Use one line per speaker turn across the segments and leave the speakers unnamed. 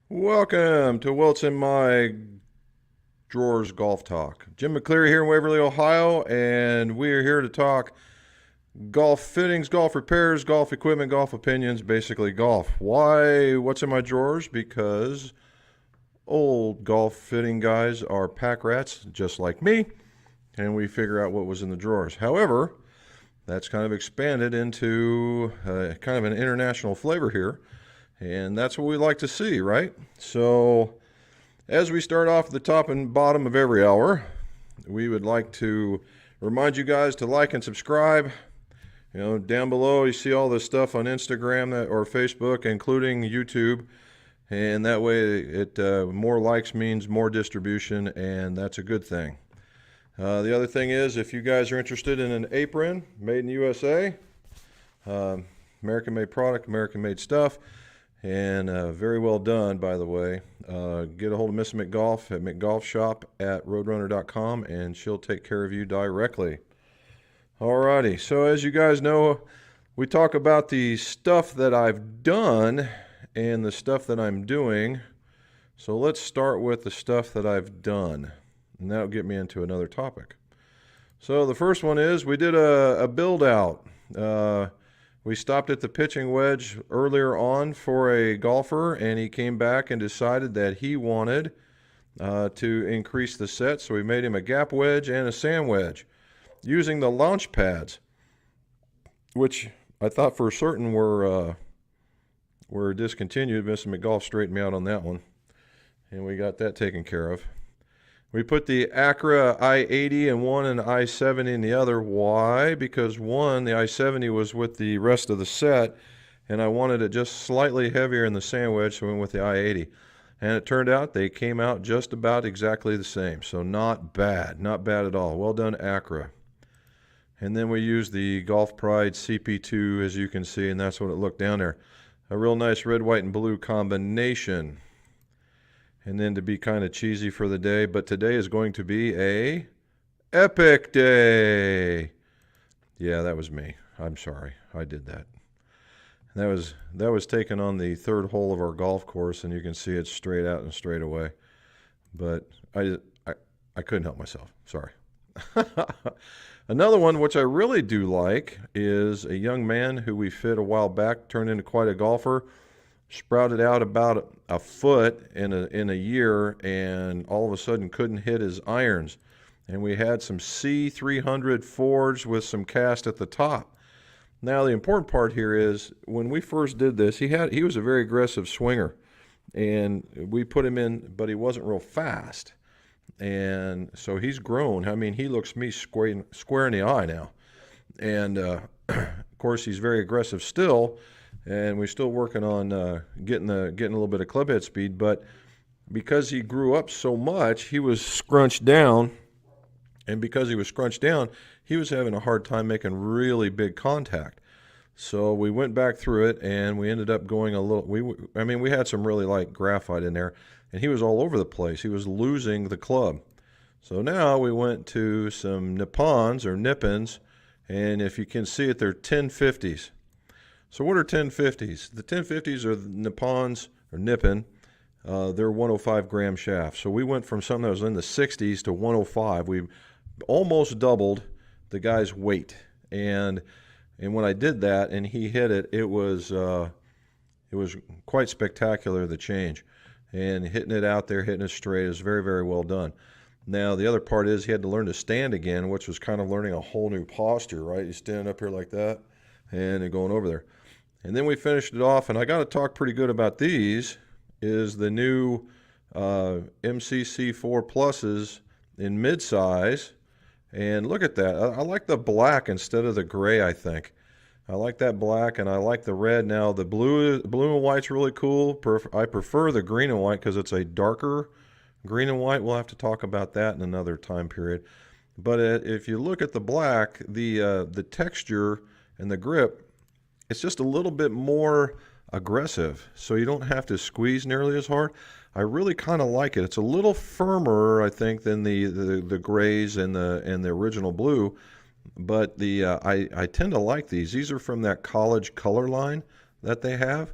Welcome to What's in My Drawers Golf Talk. Jim McCleary here in Waverly, Ohio, and we are here to talk golf fittings, golf repairs, golf equipment, golf opinions, basically golf. Why what's in my drawers? Because old golf fitting guys are pack rats just like me, and we figure out what was in the drawers. However, that's kind of expanded into kind of an international flavor here, and that's what we like to see, right? So as we start off at the top and bottom of every hour, we would like to remind you guys to like and subscribe. You know, down below you see all this stuff on Instagram or Facebook, including YouTube, and that way it more likes means more distribution, and that's a good thing. The other thing is, if you guys are interested in an apron made in the USA, American-made product, American-made stuff, and very well done, by the way. Get a hold of Miss McGolf at mcgolfshop@roadrunner.com, and she'll take care of you directly. Alrighty, so as you guys know, we talk about the stuff that I've done and the stuff that I'm doing. So let's start with the stuff that I've done, and that'll get me into another topic. So the first one is we did a build out. We stopped at the pitching wedge earlier on for a golfer, and he came back and decided that he wanted to increase the set, so we made him a gap wedge and a sand wedge using the launch pads, which I thought for certain were discontinued. Mr. McGolf straightened me out on that one, and we got that taken care of. We put the Acura I-80 in one and the I-70 in the other. Why? Because one, the I-70 was with the rest of the set, and I wanted it just slightly heavier in the sand wedge, so we went with the I-80. And it turned out they came out just about exactly the same, so not bad. Not bad at all. Well done, Acura. And then we used the Golf Pride CP2, as you can see, and that's what it looked down there. A real nice red, white, and blue combination. And then to be kind of cheesy for the day, but today is going to be a epic day. Yeah, that was me. I'm sorry. I did that. That was taken on the third hole of our golf course, and you can see it straight out and straight away. But I couldn't help myself. Sorry. Another one, which I really do like, is a young man who we fit a while back, turned into quite a golfer, sprouted out about a foot in a year, and all of a sudden couldn't hit his irons. And we had some C300 forged with some cast at the top. Now the important part here is, when we first did this, he was a very aggressive swinger, and we put him in, but he wasn't real fast. And so he's grown. I mean, he looks me square in the eye now. And of course, he's very aggressive still, and we're still working on getting a little bit of club head speed. But because he grew up so much, he was scrunched down, and because he was scrunched down, he was having a hard time making really big contact. So we went back through it, and we ended up going a little. We had some really light graphite in there, and he was all over the place. He was losing the club. So now we went to some Nippons or Nippons, and if you can see it, they're 1050s. So what are 1050s? The 1050s are the Nippons or Nippon. They're 105 gram shafts. So we went from something that was in the 60s to 105. We almost doubled the guy's weight. And when I did that and he hit it, it was quite spectacular, the change. And hitting it out there, hitting it straight, is very, very well done. Now, the other part is he had to learn to stand again, which was kind of learning a whole new posture, right? You stand up here like that and then going over there. And then we finished it off, and I got to talk pretty good about these, is the new MCC4 Pluses in mid-size. And look at that. I like the black instead of the gray, I think. I like that black, and I like the red. Now, the blue and white's really cool. I prefer the green and white because it's a darker green and white. We'll have to talk about that in another time period. But if you look at the black, the texture and the grip, it's just a little bit more aggressive, so you don't have to squeeze nearly as hard. I really kind of like it. It's a little firmer, I think, than the grays and the original blue. but I tend to like these. These are from that college color line that they have,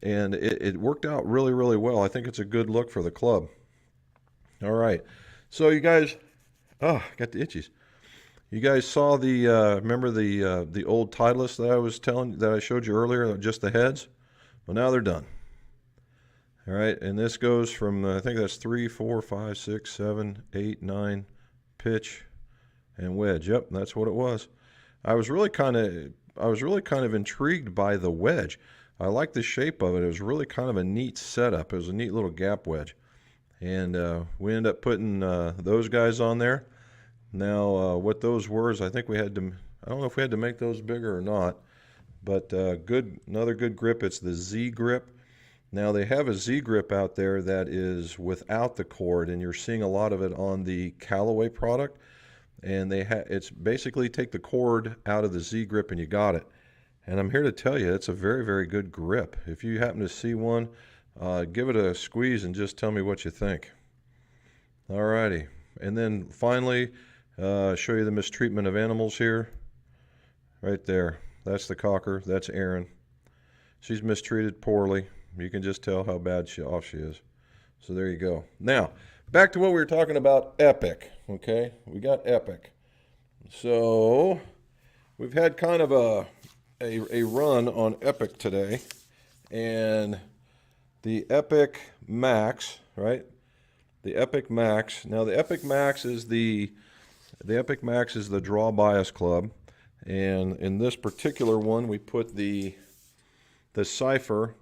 and it worked out really, really well. I think it's a good look for the club. All right, so you guys, oh, got the itchies. You guys saw the remember the old Titleist that I showed you earlier, just the heads? Well, now they're done. All right, and this goes from I think that's 3, 4, 5, 6, 7, 8, 9 pitch and wedge. Yep, that's what it was. I was really kind of intrigued by the wedge. I like the shape of it. It was really kind of a neat setup. It was a neat little gap wedge, and we ended up putting those guys on there. Now, what those were is I think we had to. I don't know if we had to make those bigger or not, but another good grip. It's the Z grip. Now they have a Z grip out there that is without the cord, and you're seeing a lot of it on the Callaway product. And it's basically take the cord out of the Z grip and you got it. And I'm here to tell you it's a very, very good grip. If you happen to see one, give it a squeeze and just tell me what you think. Alrighty, and then finally show you the mistreatment of animals here. Right there, that's the cocker, that's Erin. She's mistreated poorly. You can just tell how bad off she is. So there you go. Now, back to what we were talking about, Epic. Okay, we got Epic. So we've had kind of a run on Epic today, and the Epic Max, right? The Epic Max. Now the Epic Max is the draw bias club, and in this particular one we put the Cypher,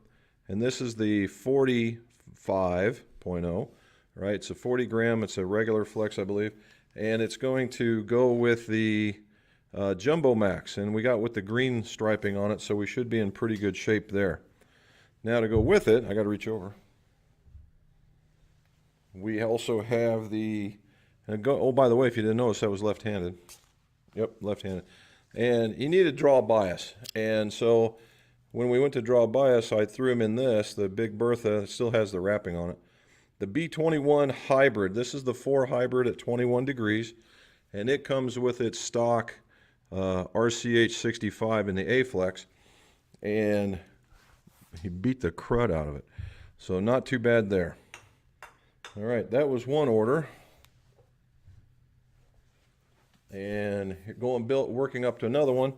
and this is the 45.0. Right, it's a 40 gram, it's a regular flex, I believe, and it's going to go with the Jumbo Max, and we got with the green striping on it, so we should be in pretty good shape there. Now to go with it, I got to reach over. We also have oh, by the way, if you didn't notice, that was left-handed. Yep, left-handed. And you need a draw bias, and so when we went to draw bias, I threw him in this, the Big Bertha. It still has the wrapping on it. The B21 Hybrid. This is the 4 Hybrid at 21 degrees, and it comes with its stock RCH 65 in the A-Flex, and he beat the crud out of it. So not too bad there. All right, that was one order. And working up to another one,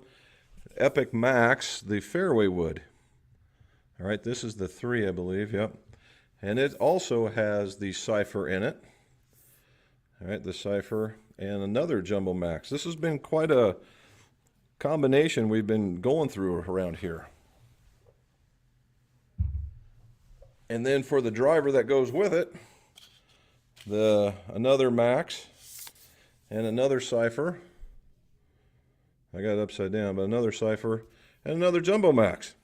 Epic Max, the fairway wood. All right, this is the 3, I believe, yep. And it also has the Cypher in it. All right, the Cypher and another Jumbo Max. This has been quite a combination we've been going through around here. And then for the driver that goes with it, another Max and another Cypher. I got it upside down, but another Cypher and another Jumbo Max.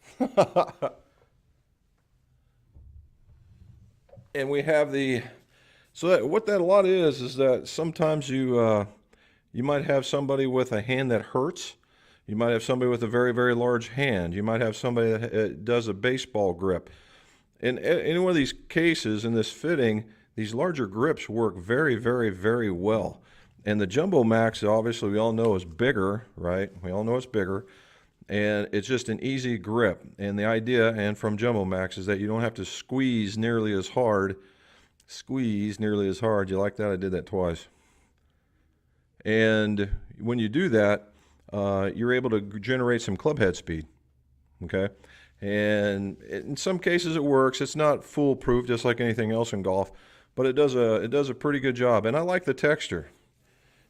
And we have what that a lot is that sometimes you might have somebody with a hand that hurts. You might have somebody with a very, very large hand. You might have somebody that does a baseball grip. In any one of these cases, in this fitting, these larger grips work very, very, very well. And the Jumbo Max, obviously, we all know is bigger, right? We all know it's bigger. And it's just an easy grip. And the idea, and from Jumbo Max, is that you don't have to squeeze nearly as hard. Squeeze nearly as hard. You like that? I did that twice. And when you do that, you're able to generate some club head speed. Okay? And in some cases it works. It's not foolproof, just like anything else in golf. But it does a pretty good job. And I like the texture.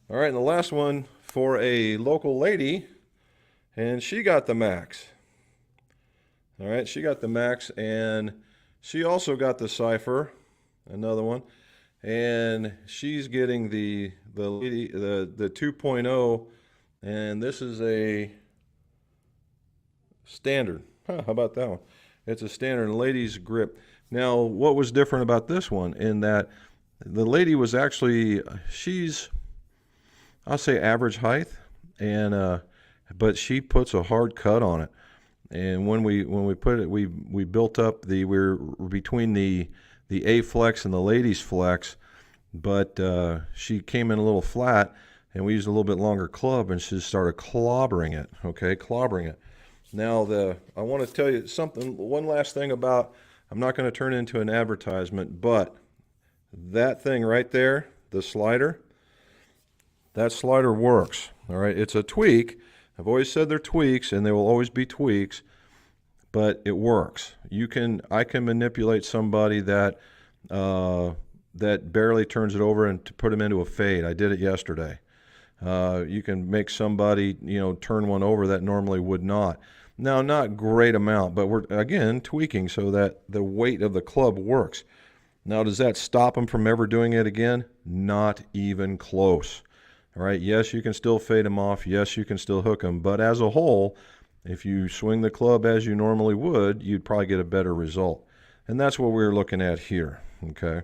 All right, and the last one for a local lady, and she got the Max. All right, she got the Max, and she also got the Cypher, another one, and she's getting the 2.0, and this is a standard. How about that one? It's a standard ladies grip. Now, what was different about this one in that the lady was actually, I'll say average height, and but she puts a hard cut on it. And when we put it, we built up we're between the A flex and the ladies flex, but she came in a little flat. and we used a little bit longer club, and she just started clobbering it. Okay, clobbering it. Now I want to tell you something. One last thing about. I'm not going to turn it into an advertisement, but that thing right there, the slider, that slider works. All right, it's a tweak. I've always said they're tweaks, and they will always be tweaks, but it works. I can manipulate somebody that that barely turns it over and to put them into a fade. I did it yesterday. You can make somebody, turn one over that normally would not. Now, not great amount, but we're, again, tweaking so that the weight of the club works. Now, does that stop them from ever doing it again? Not even close. All right, yes, you can still fade them off. Yes, you can still hook them. But as a whole, if you swing the club as you normally would, you'd probably get a better result. And that's what we're looking at here, okay?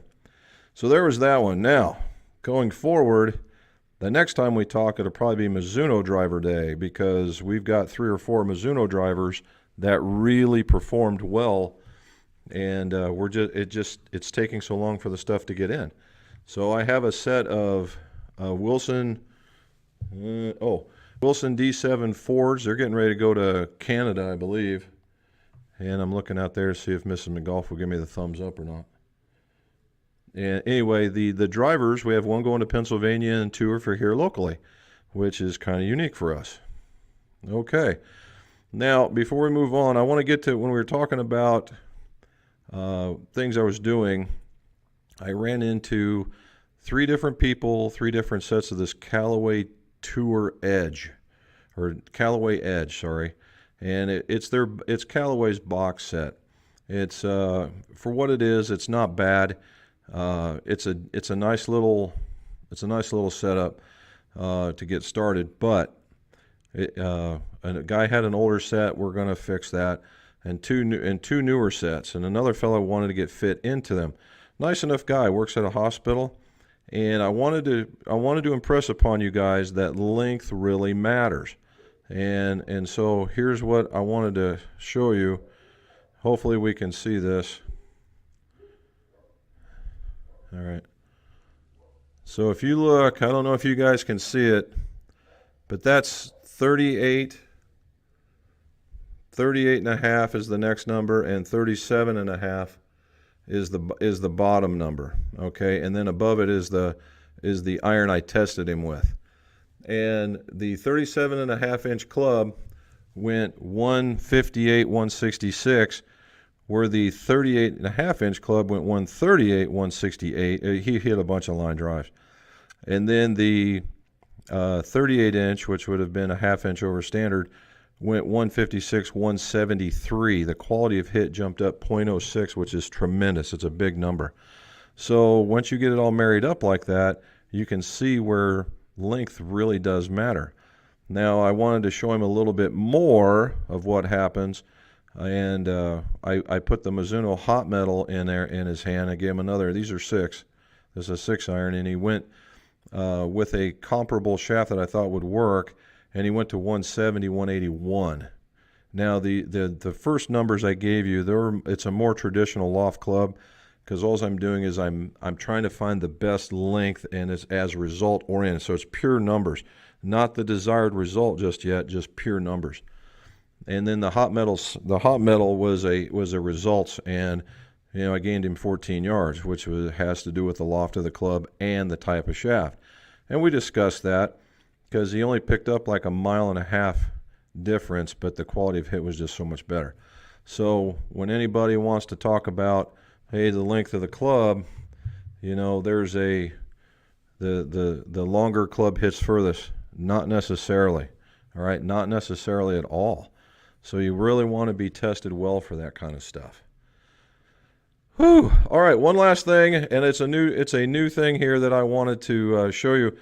So there was that one. Now, going forward, the next time we talk, it'll probably be Mizuno driver day, because we've got 3 or 4 Mizuno drivers that really performed well, and it's taking so long for the stuff to get in. So I have a set of Wilson D7 Fords. They're getting ready to go to Canada, I believe, and I'm looking out there to see if Mrs. McGolf will give me the thumbs up or not. And anyway, the drivers, we have one going to Pennsylvania and 2 are for here locally, which is kind of unique for us. Okay. Now, before we move on, I want to get to when we were talking about things I was doing. I ran into 3 different people, 3 different sets of this Callaway Tour Edge, or Callaway Edge, sorry. And it's Callaway's box set. It's for what it is, it's not bad. It's a nice little setup to get started, but a guy had an older set. We're going to fix that, and two newer sets, and another fellow wanted to get fit into them. Nice enough guy, works at a hospital, and I wanted to impress upon you guys that length really matters, and so here's what I wanted to show you. Hopefully we can see this. All right. So if you look, I don't know if you guys can see it, but that's 38 and a half is the next number, and 37 and a half is the bottom number. Okay, and then above it is the iron I tested him with. And the 37 and a half inch club went 158, 166. Where the 38 and a half inch club went 138, 168. He hit a bunch of line drives. And then the 38 inch, which would have been a half inch over standard, went 156, 173. The quality of hit jumped up 0.06, which is tremendous. It's a big number. So once you get it all married up like that, you can see where length really does matter. Now, I wanted to show him a little bit more of what happens. And I put the Mizuno hot metal in there in his hand. I gave him another. These are 6. This is a 6 iron, and he went with a comparable shaft that I thought would work, and he went to 170, 181. Now the first numbers I gave you, it's a more traditional loft club, because all I'm doing is I'm trying to find the best length, and it's as result oriented. So it's pure numbers, not the desired result just yet, just pure numbers. And then the hot metal was a results, and I gained him 14 yards, which has to do with the loft of the club and the type of shaft. And we discussed that because he only picked up like 1.5 miles difference, but the quality of hit was just so much better. So when anybody wants to talk about, hey, the length of the club, there's the longer club hits furthest. Not necessarily. All right, not necessarily at all. So you really want to be tested well for that kind of stuff. Whew. All right, one last thing, and it's a new thing here that I wanted to show you.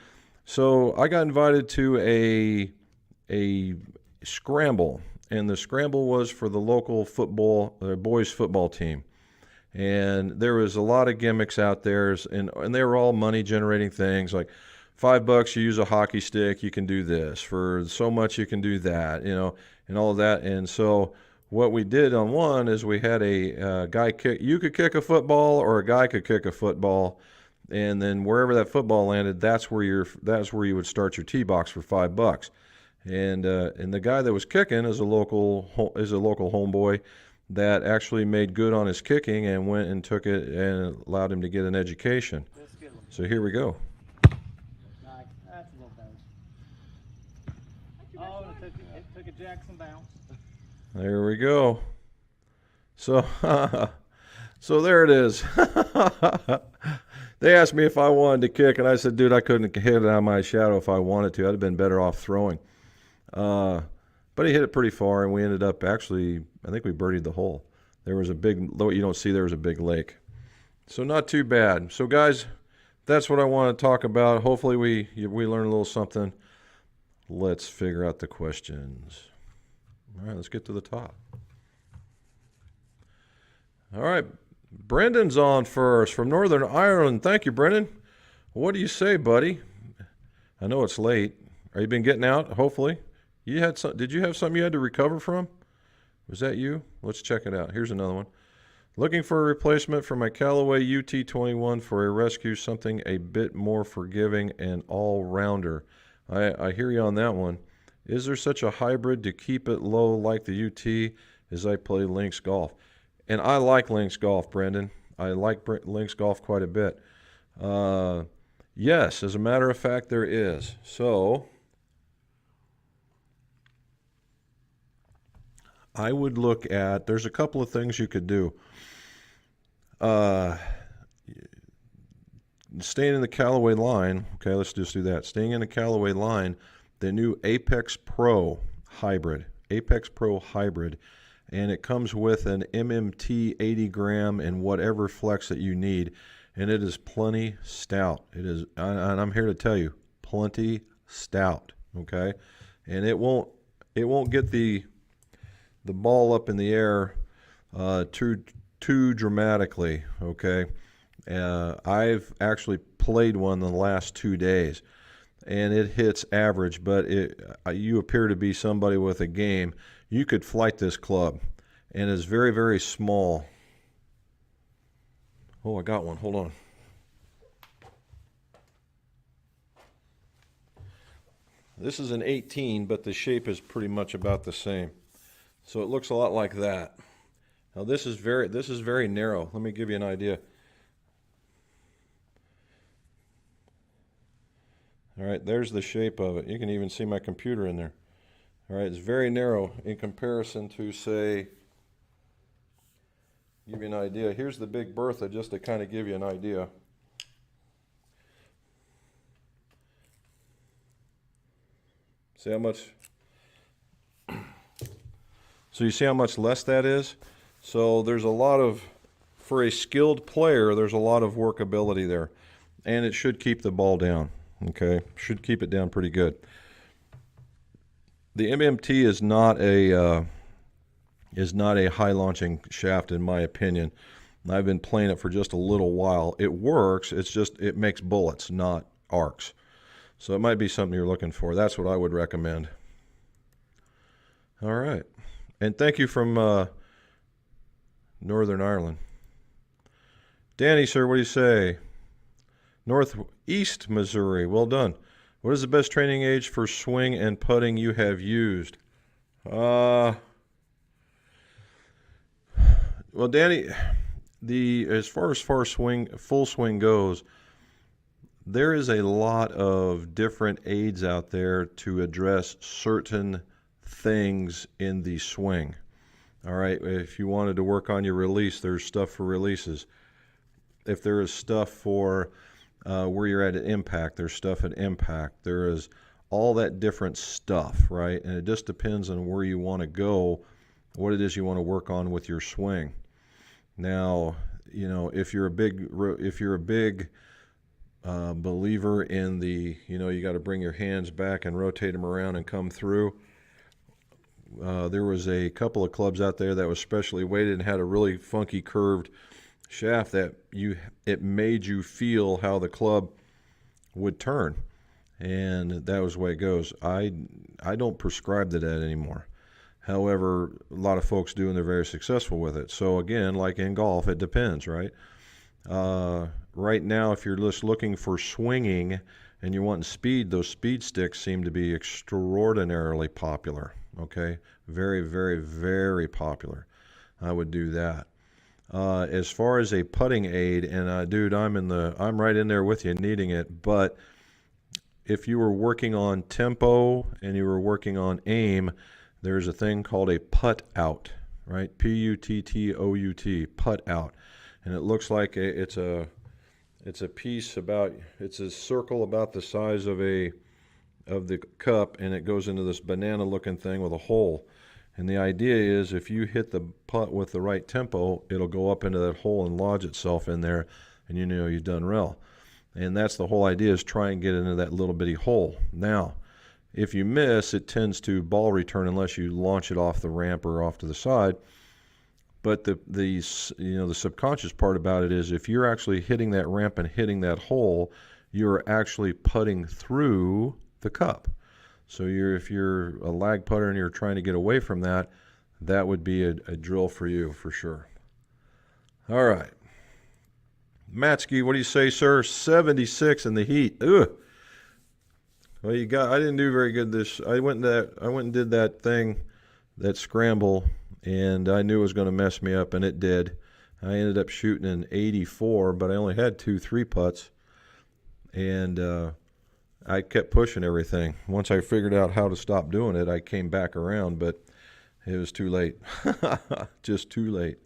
So I got invited to a scramble, and the scramble was for the local boys football team. And there was a lot of gimmicks out there, and they were all money generating things like $5 you use a hockey stick, you can do this. For so much you can do that, and all of that. And so what we did on one is we had a guy kick. You could kick a football, or a guy could kick a football, and then wherever that football landed, that's where you would start your tee box for $5. And the guy that was kicking is a local homeboy that actually made good on his kicking and went and took it and allowed him to get an education. So here we go.
Nice. That's a little better. Oh, it took a Jackson bounce.
There we go. So, so there it is. They asked me if I wanted to kick, and I said, dude, I couldn't hit it out of my shadow if I wanted to. I'd have been better off throwing. But he hit it pretty far, and we ended up actually, I think we birdied the hole. There was a big, though you don't see, there was a big lake. So not too bad. So guys, that's what I want to talk about. Hopefully we learn a little something. Let's figure out the questions. All right, let's get to the top. All right, Brendan's on first from Northern Ireland. Thank you, Brendan. What do you say, buddy? I know it's late. Are you been getting out, hopefully? Did you have something you had to recover from? Was that you? Let's check it out. Here's another one. Looking for a replacement for my Callaway UT21 for a rescue, something a bit more forgiving and all-rounder. I hear you on that one. Is there such a hybrid to keep it low like the UT as I play links golf? And I like links golf, Brendan. I like links golf quite a bit. Yes, as a matter of fact, there is. So I would look at, there's a couple of things you could do. Staying in the Callaway line, okay, let's just do that. Staying in the Callaway line, the new Apex Pro Hybrid, and it comes with an MMT 80 gram and whatever flex that you need, and it is plenty stout. It is, and I'm here to tell you, plenty stout, okay? And it won't get the ball up in the air too dramatically, okay? I've actually played one the last 2 days, and it hits average, but you appear to be somebody with a game. You could flight this club, and it's very, very small. Oh, I got one. Hold on. This is an 18, but the shape is pretty much about the same. So it looks a lot like that. Now this is very narrow. Let me give you an idea. All right, there's the shape of it. You can even see my computer in there. All right, it's very narrow in comparison to, say, give you an idea. Here's the Big Bertha, just to kind of give you an idea. See how much? So you see how much less that is? So there's a lot of, for a skilled player, there's a lot of workability there. And it should keep the ball down, okay? Should keep it down pretty good. The MMT is not a high launching shaft in my opinion. I've been playing it for just a little while. It works, it's just, it makes bullets, not arcs. So it might be something you're looking for. That's what I would recommend. All right. And thank you from Northern Ireland. Danny, sir, what do you say? Northeast Missouri. Well done. What is the best training age for swing and putting you have used? Well, Danny, as far as full swing goes, there is a lot of different aids out there to address certain things in the swing. All right, if you wanted to work on your release, there's stuff for releases. If there is stuff for where you're at impact, there's stuff at impact. There is all that different stuff, right? And it just depends on where you want to go, what it is you want to work on with your swing. Now, you know, if you're a big believer in the, you know, you got to bring your hands back and rotate them around and come through. There was a couple of clubs out there that was specially weighted and had a really funky curved shaft that it made you feel how the club would turn, and that was the way it goes. I don't prescribe to that anymore. However, a lot of folks do, and they're very successful with it. So again, like in golf, it depends, right? right now, if you're just looking for swinging and you want speed, those speed sticks seem to be extraordinarily popular. Okay, very, very, very popular. I would do that. As far as a putting aid, and dude, I'm right in there with you, needing it. But if you were working on tempo and you were working on aim, there's a thing called a putt out, right? P-U-T-T-O-U-T, putt out, and it looks like it's a piece about, it's a circle about the size of the cup, and it goes into this banana looking thing with a hole. And the idea is if you hit the putt with the right tempo, it'll go up into that hole and lodge itself in there, and you know you've done well. And that's the whole idea, is try and get into that little bitty hole. Now, if you miss, it tends to ball return unless you launch it off the ramp or off to the side. But the subconscious part about it is if you're actually hitting that ramp and hitting that hole, you're actually putting through the cup. So if you're a lag putter and you're trying to get away from that, that would be a drill for you for sure. All right. Matsky, what do you say, sir? 76 in the heat. Ugh. Well, I didn't do very good I went and did that thing, that scramble, and I knew it was going to mess me up, and it did. I ended up shooting an 84, but I only had 2 3-putts, and I kept pushing everything. Once I figured out how to stop doing it, I came back around, but it was too late. Just too late.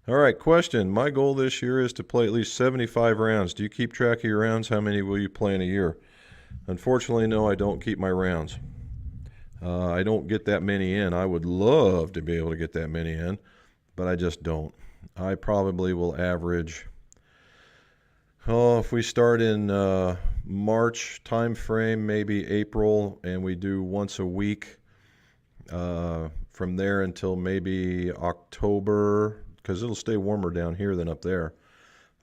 All right, question. My goal this year is to play at least 75 rounds. Do you keep track of your rounds? How many will you play in a year? Unfortunately, no, I don't keep my rounds. I don't get that many in. I would love to be able to get that many in, but I just don't. I probably will average, if we start in March time frame, maybe April, and we do once a week from there until maybe October, because it'll stay warmer down here than up there.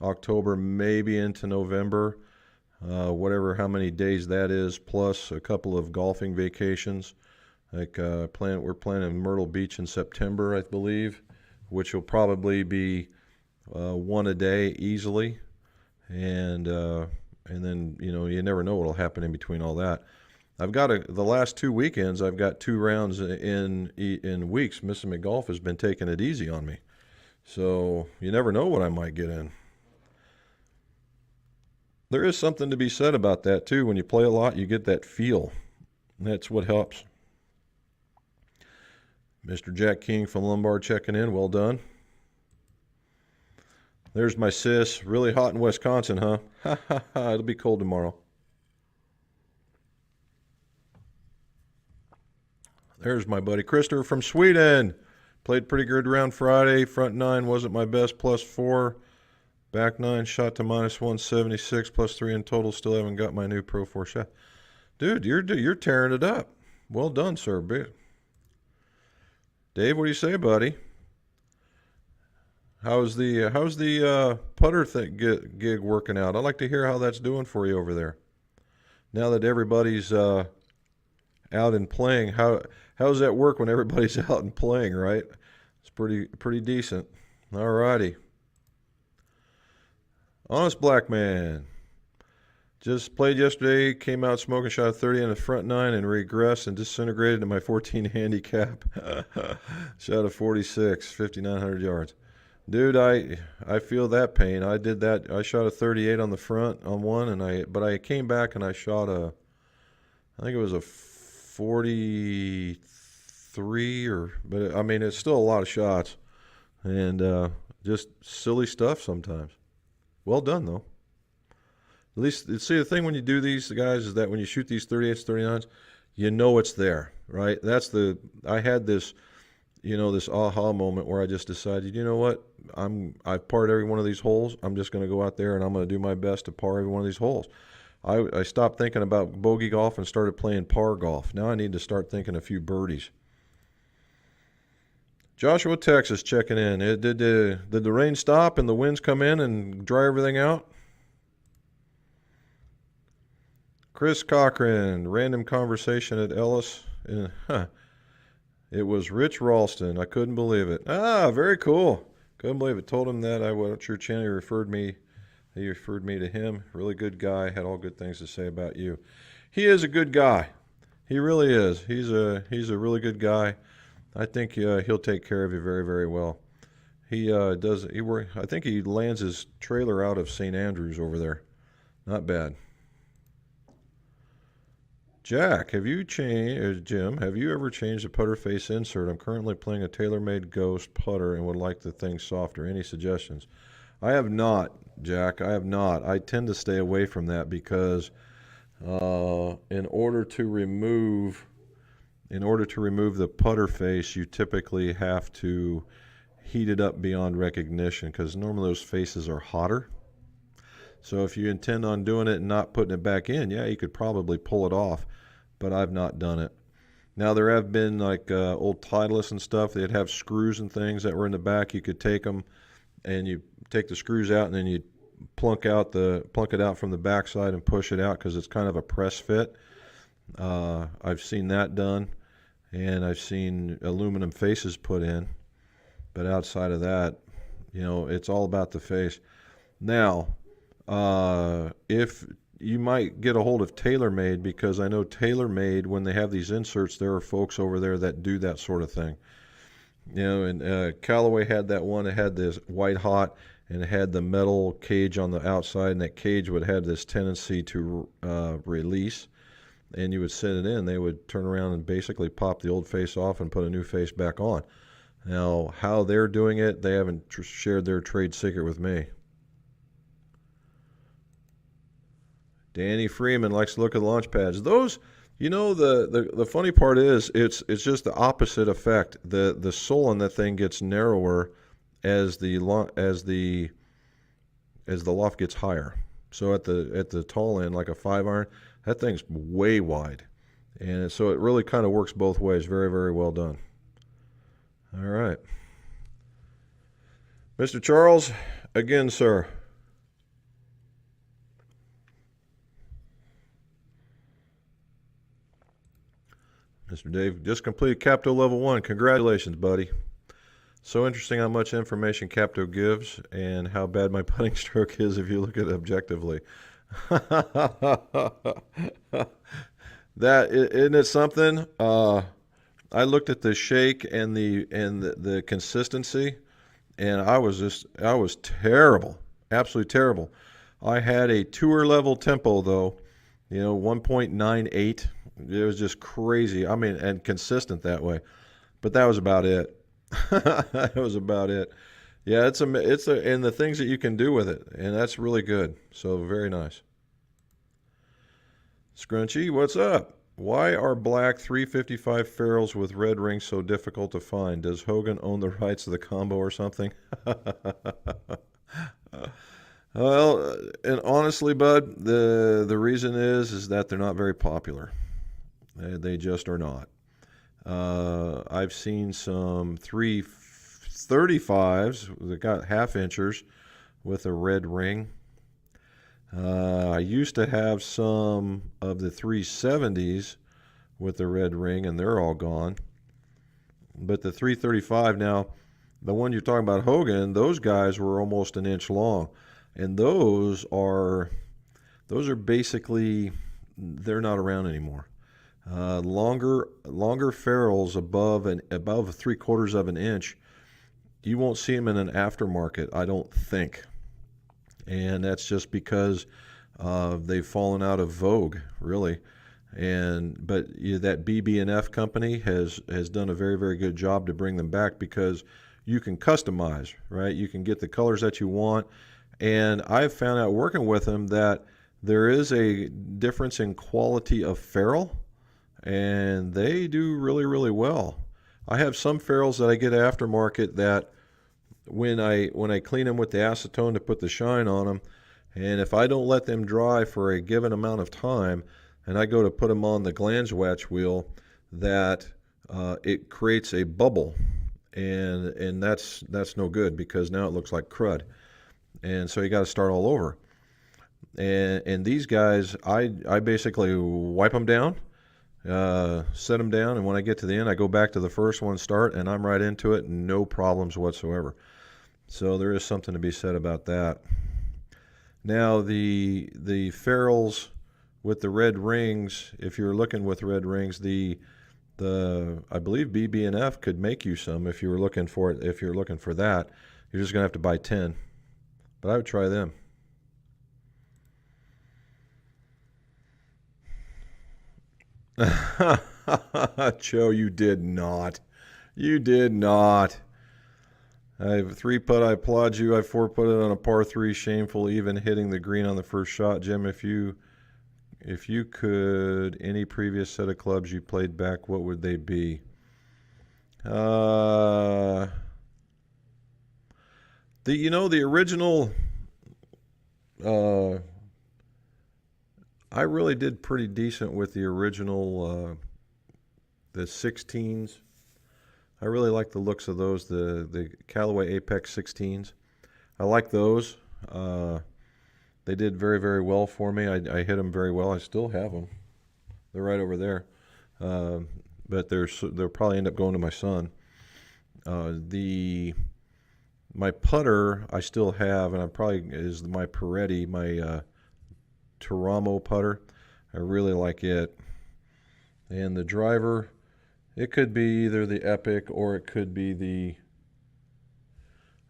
October, maybe into November, how many days that is, plus a couple of golfing vacations. Like we're planning Myrtle Beach in September, I believe, which will probably be one a day easily. And then, you never know what'll happen in between all that. I've got the last 2 weekends, I've got 2 rounds in weeks. Mr. McGolf has been taking it easy on me. So you never know what I might get in. There is something to be said about that too. When you play a lot, you get that feel. That's what helps. Mr. Jack King from Lombard checking in. Well done. There's my sis. Really hot in Wisconsin, huh? Ha ha ha. It'll be cold tomorrow. There's my buddy Christopher from Sweden. Played pretty good round Friday. Front 9 wasn't my best, +4. Back 9 shot to -176, +3 in total. Still haven't got my new Pro 4 shot. Dude, you're tearing it up. Well done, sir. Dave, what do you say, buddy? How's the putter gig working out? I'd like to hear how that's doing for you over there. Now that everybody's out and playing, how's that work when everybody's out and playing, right? It's pretty decent. All righty. Honest Black Man. Just played yesterday, came out smoking, shot a 30 on the front 9 and regressed and disintegrated to my 14 handicap. Shot a 46, 5,900 yards. Dude, I feel that pain. I did that. I shot a 38 on the front on one, but I came back and I shot I think it was a 43 but I mean, it's still a lot of shots, and just silly stuff sometimes. Well done though. At least, see, the thing when you do these, guys, is that when you shoot these 38s, 39s, you know it's there, right? I had this, this aha moment where I just decided, you know what? I've parred every one of these holes. I'm just going to go out there and I'm going to do my best to par every one of these holes. I stopped thinking about bogey golf and started playing par golf. Now I need to start thinking a few birdies. Joshua, Texas, checking in. Did the rain stop and the winds come in and dry everything out? Chris Cochran, random conversation at Ellis. It was Rich Ralston. I couldn't believe it. Ah, very cool. Couldn't believe it. Told him that I watched your channel. He referred me He referred me to him. Really good guy. Had all good things to say about you. He is a good guy. He really is. He's a really good guy. I think he'll take care of you very, very well. He does. I think he lands his trailer out of St. Andrews over there. Not bad. Jack, have you changed? Jim, have you ever changed the putter face insert? I'm currently playing a TaylorMade Ghost putter and would like the thing softer. Any suggestions? I have not, Jack. I have not. I tend to stay away from that because in order to remove the putter face, you typically have to heat it up beyond recognition because normally those faces are hotter. So if you intend on doing it and not putting it back in, yeah, you could probably pull it off, but I've not done it. Now there have been like old Titleist and stuff. They'd have screws and things that were in the back. You could take them and you take the screws out and then you plunk it out from the backside and push it out because it's kind of a press fit. I've seen that done, and I've seen aluminum faces put in, but outside of that, it's all about the face. Now, if you might get a hold of TaylorMade, because I know TaylorMade, when they have these inserts, there are folks over there that do that sort of thing. And Callaway had that one. It had this white hot, and it had the metal cage on the outside, and that cage would have this tendency to release, and you would set it in. They would turn around and basically pop the old face off and put a new face back on. Now, how they're doing it, they haven't shared their trade secret with me. Danny Freeman likes to look at the launch pads. Those, the funny part is it's just the opposite effect. The sole on that thing gets narrower as the loft gets higher. So at the tall end, like a 5-iron, that thing's way wide, and so it really kind of works both ways. Very, very well done. All right, Mr. Charles, again, sir. Mr. Dave, just completed Capto Level 1. Congratulations, buddy. So interesting how much information Capto gives and how bad my putting stroke is if you look at it objectively. Isn't it something? I looked at the shake and the consistency, and I was terrible, absolutely terrible. I had a tour level tempo though, 1.98. It was just crazy. I mean, and consistent that way. But that was about it. That was about it. Yeah, and the things that you can do with it, and that's really good. So very nice. Scrunchy, what's up? Why are black 355 ferrules with red rings so difficult to find? Does Hogan own the rights to the combo or something? Well, and honestly, bud, the reason is that they're not very popular. They just are not. I've seen some 335s that got half-inchers with a red ring. I used to have some of the 370s with the red ring, and they're all gone. But the 335 now, the one you're talking about, Hogan, those guys were almost an inch long, and those are basically, they're not around anymore. Longer ferrules above 3/4 of an inch, you won't see them in an aftermarket, I don't think. And that's just because they've fallen out of vogue, really. But that BB&F company has done a very, very good job to bring them back because you can customize, right? You can get the colors that you want. And I've found out working with them that there is a difference in quality of ferrule, and they do really, really well. I have some ferrules that I get aftermarket that when I clean them with the acetone to put the shine on them, and if I don't let them dry for a given amount of time, and I go to put them on the glange watch wheel, that it creates a bubble, and that's no good because now it looks like crud, and so you got to start all over. And these guys, I basically wipe them down, set them down, and when I get to the end, I go back to the first one, start, and I'm right into it, no problems whatsoever. So there is something to be said about that. Now the ferrules with the red rings, if you're looking with red rings, the I believe BB&F could make you some if you were looking for it. If you're looking for that, you're just gonna have to buy 10. But I would try them. Joe, you did not. You did not. I have 3 putt. I applaud you. I 4-putted on a par 3. Shameful, even hitting the green on the first shot. Jim, if you could, any previous set of clubs you played back, what would they be? The original. I really did pretty decent with the original, the 16s. I really like the looks of those, the Callaway Apex 16s. I like those. They did very, very well for me. I hit them very well. I still have them. They're right over there. But they'll probably end up going to my son. My putter I still have, and I probably is my Peretti, my Teramo putter. I really like it. And the driver, it could be either the Epic or it could be the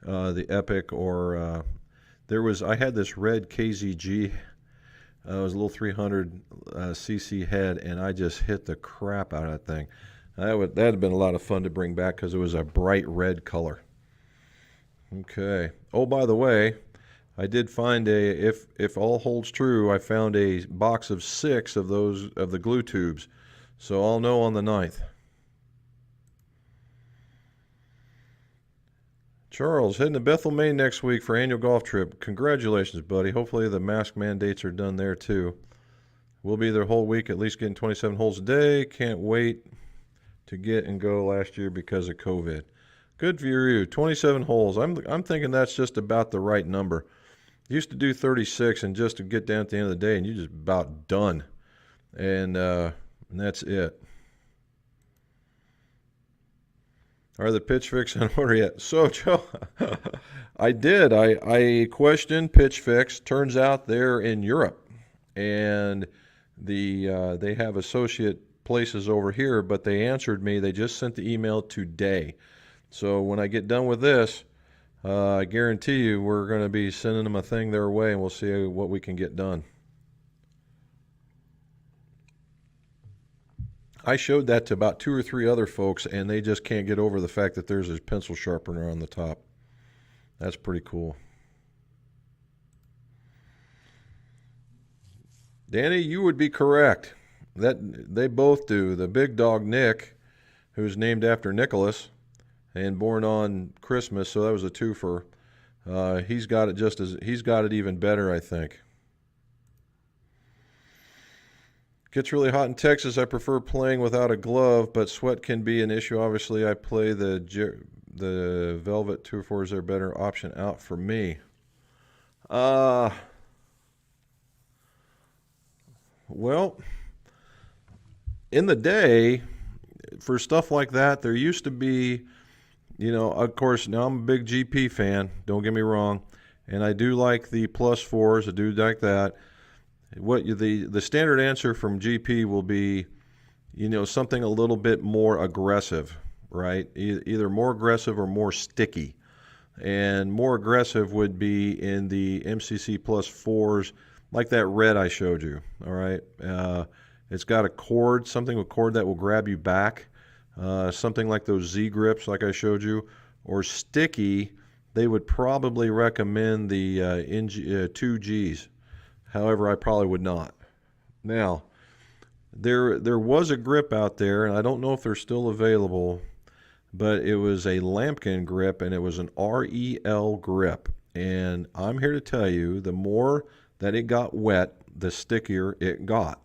Epic or I had this red KZG. It was a little 300 cc head, and I just hit the crap out of that thing. That'd have been a lot of fun to bring back because it was a bright red color. Okay. Oh, by the way, I did find if all holds true, I found a box of 6 of those of the glue tubes. So I'll know on the 9th. Charles, heading to Bethel, Maine next week for annual golf trip. Congratulations, buddy. Hopefully the mask mandates are done there too. We'll be there whole week, at least getting 27 holes a day. Can't wait to get and go last year because of COVID. Good for you. 27 holes. I'm thinking that's just about the right number. Used to do 36 and just to get down at the end of the day and you're just about done. And that's it. Are the pitch fix in order yet? So, Joe, I did. I questioned pitch fix. Turns out they're in Europe, and they have associate places over here. But they answered me. They just sent the email today. So when I get done with this, I guarantee you we're going to be sending them a thing their way, and we'll see what we can get done. I showed that to about 2 or 3 other folks, and they just can't get over the fact that there's a pencil sharpener on the top. That's pretty cool. Danny, you would be correct. That they both do. The big dog Nick, who's named after Nicholas and born on Christmas, so that was a twofer. He's got it even better, I think. Gets really hot in Texas. I prefer playing without a glove, but sweat can be an issue. Obviously, I play the Velvet 2-4 is a better option out for me. Well, in the day, for stuff like that, there used to be, of course, now I'm a big GP fan, don't get me wrong, and I do like the +4s, I do like that. The standard answer from GP will be, something a little bit more aggressive, right? Either more aggressive or more sticky. And more aggressive would be in the MCC +4s, like that red I showed you, all right? It's got a cord, something with cord that will grab you back, something like those Z grips like I showed you, or sticky, they would probably recommend the 2Gs. However, I probably would not. Now, there was a grip out there, and I don't know if they're still available, but it was a lambkin grip, and it was an REL grip. And I'm here to tell you, the more that it got wet, the stickier it got.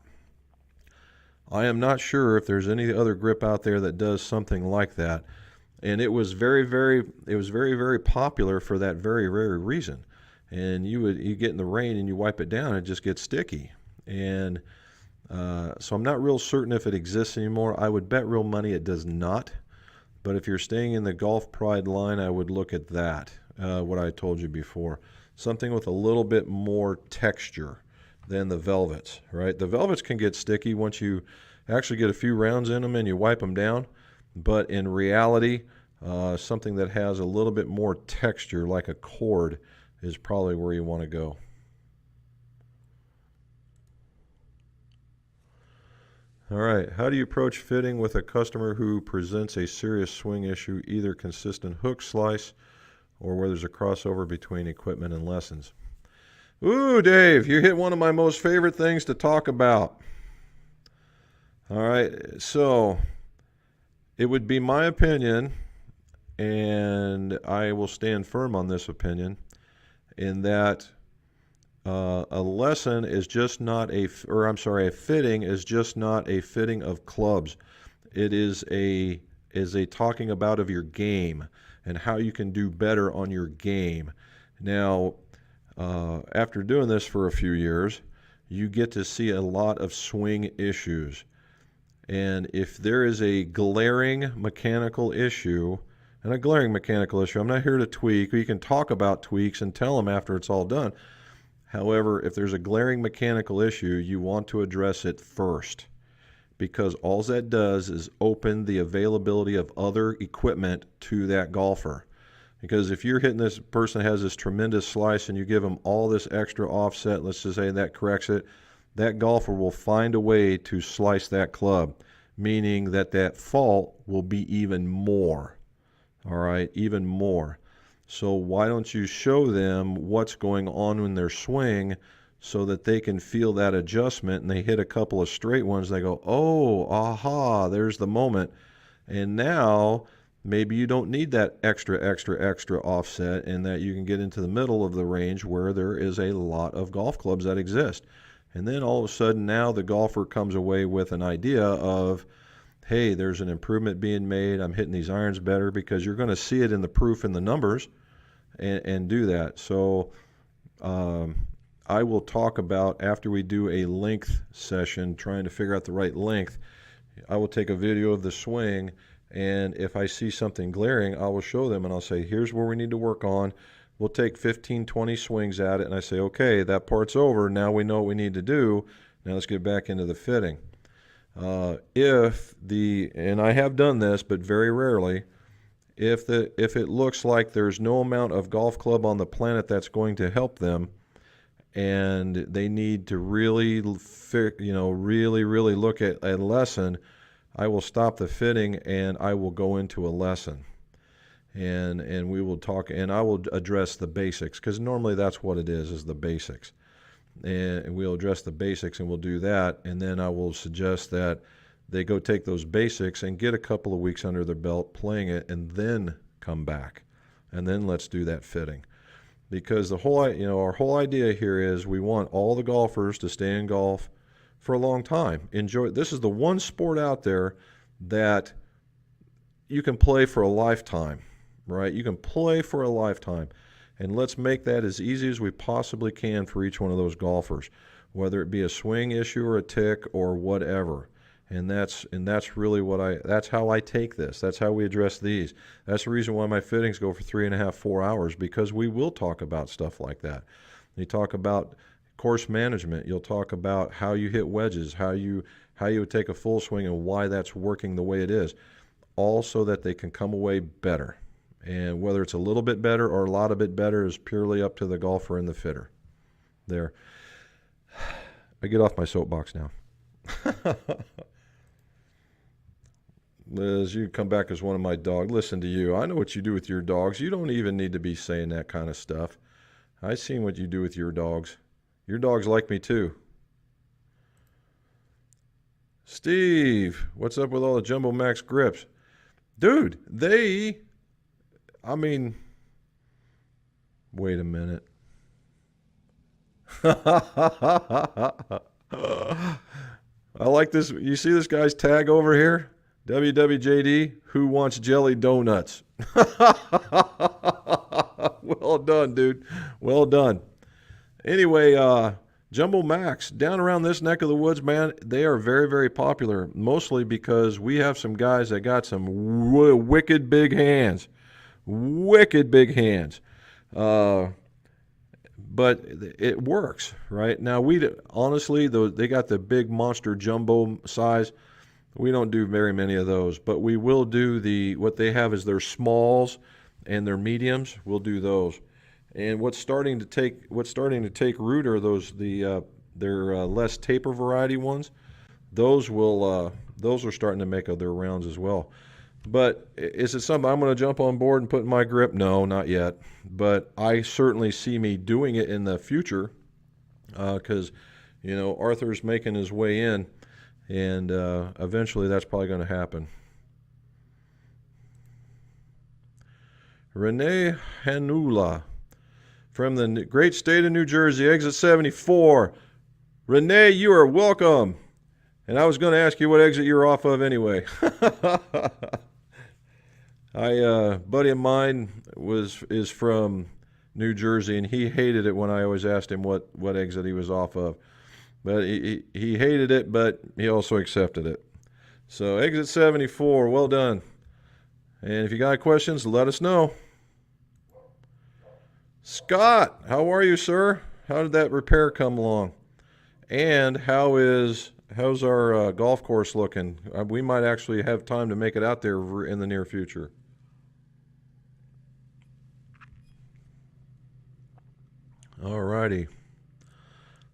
I am not sure if there's any other grip out there that does something like that. And it was very, very popular for that very, very reason. And you get in the rain and you wipe it down, it just gets sticky. And so I'm not real certain if it exists anymore. I would bet real money it does not. But if you're staying in the Golf Pride line, I would look at that, what I told you before. something with a little bit more texture than the velvets, right? The velvets can get sticky once you actually get a few rounds in them and you wipe them down, but in reality, something that has a little bit more texture, like a cord, is probably where you want to go. All right, how do you approach fitting with a customer who presents a serious swing issue, either consistent hook slice or where there's a crossover between equipment and lessons? Ooh, Dave, you hit one of my most favorite things to talk about. All right, so it would be my opinion, and I will stand firm on this opinion, in that a lesson is just not a fitting is just not a fitting of clubs. It is a talking about of your game and how you can do better on your game. Now, after doing this for a few years, you get to see a lot of swing issues. And if there is a glaring mechanical issue, I'm not here to tweak. We can talk about tweaks and tell them after it's all done. However, if there's a glaring mechanical issue, you want to address it first, because all that does is open the availability of other equipment to that golfer. Because if you're hitting this person has this tremendous slice and you give them all this extra offset, let's just say that corrects it, that golfer will find a way to slice that club, meaning that fault will be even more. All right, even more. So why don't you show them what's going on in their swing so that they can feel that adjustment, and they hit a couple of straight ones, they go, oh, aha, there's the moment. And now maybe you don't need that extra offset, and that you can get into the middle of the range where there is a lot of golf clubs that exist. And then all of a sudden now the golfer comes away with an idea of, hey, there's an improvement being made. I'm hitting these irons better, because you're going to see it in the proof and the numbers, and do that. So I will talk about, after we do a length session, trying to figure out the right length, I will take a video of the swing, and if I see something glaring, I will show them and I'll say, here's where we need to work on. We'll take 15, 20 swings at it, and I say, okay, that part's over. Now we know what we need to do. Now let's get back into the fitting. And I have done this, but very rarely, if it looks like there's no amount of golf club on the planet that's going to help them, and they need to really look at a lesson, I will stop the fitting and I will go into a lesson, and we will talk, and I will address the basics, because normally that's what it is the basics, and we'll address the basics, and we'll do that, and then I will suggest that they go take those basics and get a couple of weeks under their belt playing it, and then come back, and then let's do that fitting. Because our whole idea here is we want all the golfers to stay in golf for a long time. Enjoy. This is the one sport out there that you can play for a lifetime, right? You can play for a lifetime, and let's make that as easy as we possibly can for each one of those golfers, whether it be a swing issue or a tick or whatever. And that's really that's how I take this. That's how we address these. That's the reason why my fittings go for 3.5, 4 hours, because we will talk about stuff like that. You talk about course management. You'll talk about how you hit wedges, how you would take a full swing, and why that's working the way it is, all so that they can come away better. And whether it's a little bit better or a lot of bit better is purely up to the golfer and the fitter. There. I get off my soapbox now. Liz, you come back as one of my dogs. Listen to you. I know what you do with your dogs. You don't even need to be saying that kind of stuff. I've seen what you do with your dogs. Your dogs like me too. Steve, what's up with all the Jumbo Max grips? Dude, wait a minute. I like this. You see this guy's tag over here? WWJD, who wants jelly donuts? Well done, dude. Well done. Anyway, Jumbo Max, down around this neck of the woods, man, they are very, very popular, mostly because we have some guys that got some wicked big hands. Wicked big hands. but it works, right? Now, honestly, they got the big monster jumbo size. We don't do very many of those, but we will do what they have is their smalls and their mediums. We'll do those. And what's starting to take root are their less taper variety ones. Those are starting to make their rounds as well. But is it something I'm going to jump on board and put in my grip? No, not yet. But I certainly see me doing it in the future because, Arthur's making his way in, and eventually that's probably going to happen. Renee Hanula from the great state of New Jersey, exit 74. Renee, you are welcome. And I was going to ask you what exit you're off of anyway. Buddy of mine is from New Jersey, and he hated it when I always asked him what exit he was off of. But he hated it, but he also accepted it. So exit 74, well done. And if you got questions, let us know. Scott, how are you, sir? How did that repair come along? And how's our golf course looking? We might actually have time to make it out there in the near future. All righty.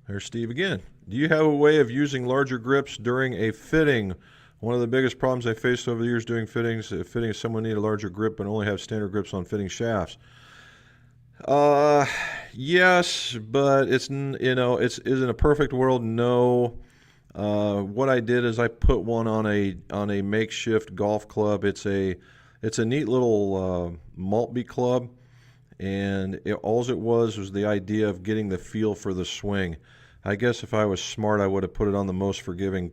There's Steve again. Do you have a way of using larger grips during a fitting? One of the biggest problems I faced over the years doing fittings, if someone need a larger grip but only have standard grips on fitting shafts. Yes, but it's in a perfect world, no. What I did is I put one on a makeshift golf club. It's a neat little Maltby club, and all it was the idea of getting the feel for the swing. I guess if I was smart, I would have put it on the most forgiving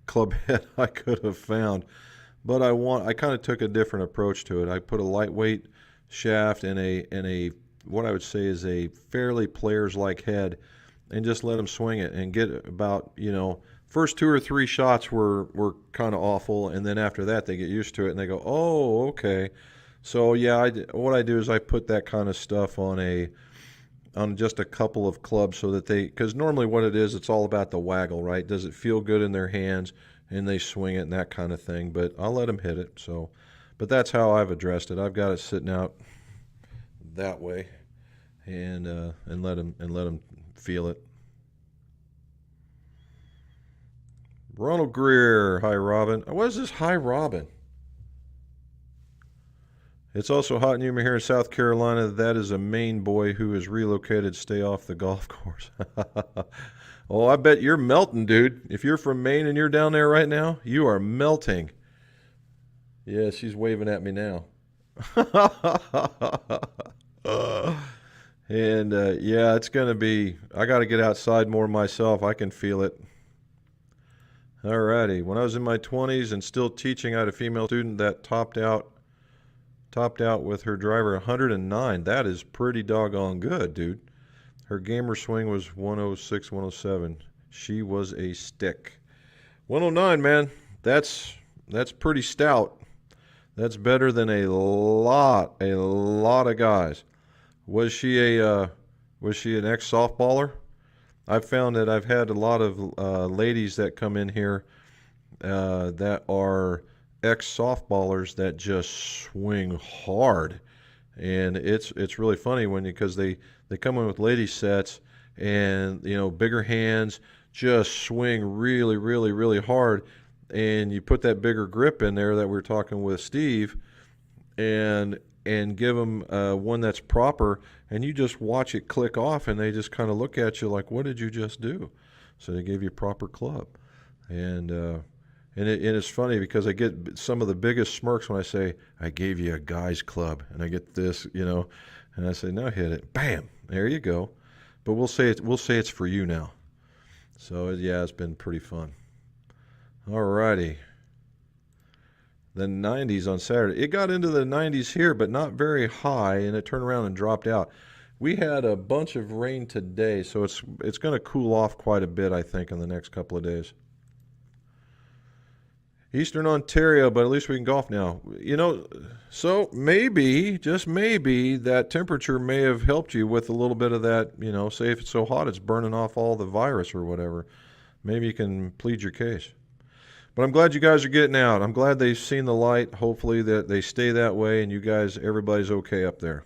club head I could have found. But I kind of took a different approach to it. I put a lightweight shaft and a what I would say is a fairly players-like head, and just let them swing it and get about, first 2 or 3 shots were kind of awful, and then after that they get used to it and they go, oh, okay. So yeah, what I do is I put that kind of stuff on just a couple of clubs so that because normally what it is, it's all about the waggle, right? Does it feel good in their hands and they swing it and that kind of thing, but I'll let them hit it. So, but that's how I've addressed it. I've got it sitting out that way, and let them feel it. Ronald Greer, hi Robin. What is this? Hi Robin. It's also hot and humid here in South Carolina. That is a Maine boy who is relocated. Stay off the golf course. Oh, I bet you're melting, dude. If you're from Maine and you're down there right now, you are melting. Yeah, she's waving at me now. And yeah, it's going to be, I got to get outside more myself. I can feel it. Alrighty. When I was in my 20s and still teaching, I had a female student that topped out with her driver 109. That is pretty doggone good, dude. Her gamer swing was 106, 107. She was a stick. 109, man. That's pretty stout. That's better than a lot of guys. Was she an ex-softballer? I've found that I've had a lot of ladies that come in here that are ex-softballers that just swing hard, and it's really funny because they come in with lady sets and bigger hands, just swing really really really hard, and you put that bigger grip in there that we were talking with Steve, and give them one that's proper, and you just watch it click off, and they just kind of look at you like, what did you just do? So they gave you a proper club, and it's funny because I get some of the biggest smirks when I say, I gave you a guy's club, and I get this, and I say, now hit it. Bam! There you go. But we'll say it's for you now. So yeah, it's been pretty fun. All righty. The 90s on Saturday. It got into the 90s here, but not very high, and it turned around and dropped out. We had a bunch of rain today, so it's going to cool off quite a bit, I think, in the next couple of days. Eastern Ontario, but at least we can golf now. So maybe, just maybe, that temperature may have helped you with a little bit of that, say if it's so hot it's burning off all the virus or whatever. Maybe you can plead your case. But I'm glad you guys are getting out. I'm glad they've seen the light. Hopefully that they stay that way and you guys, everybody's okay up there.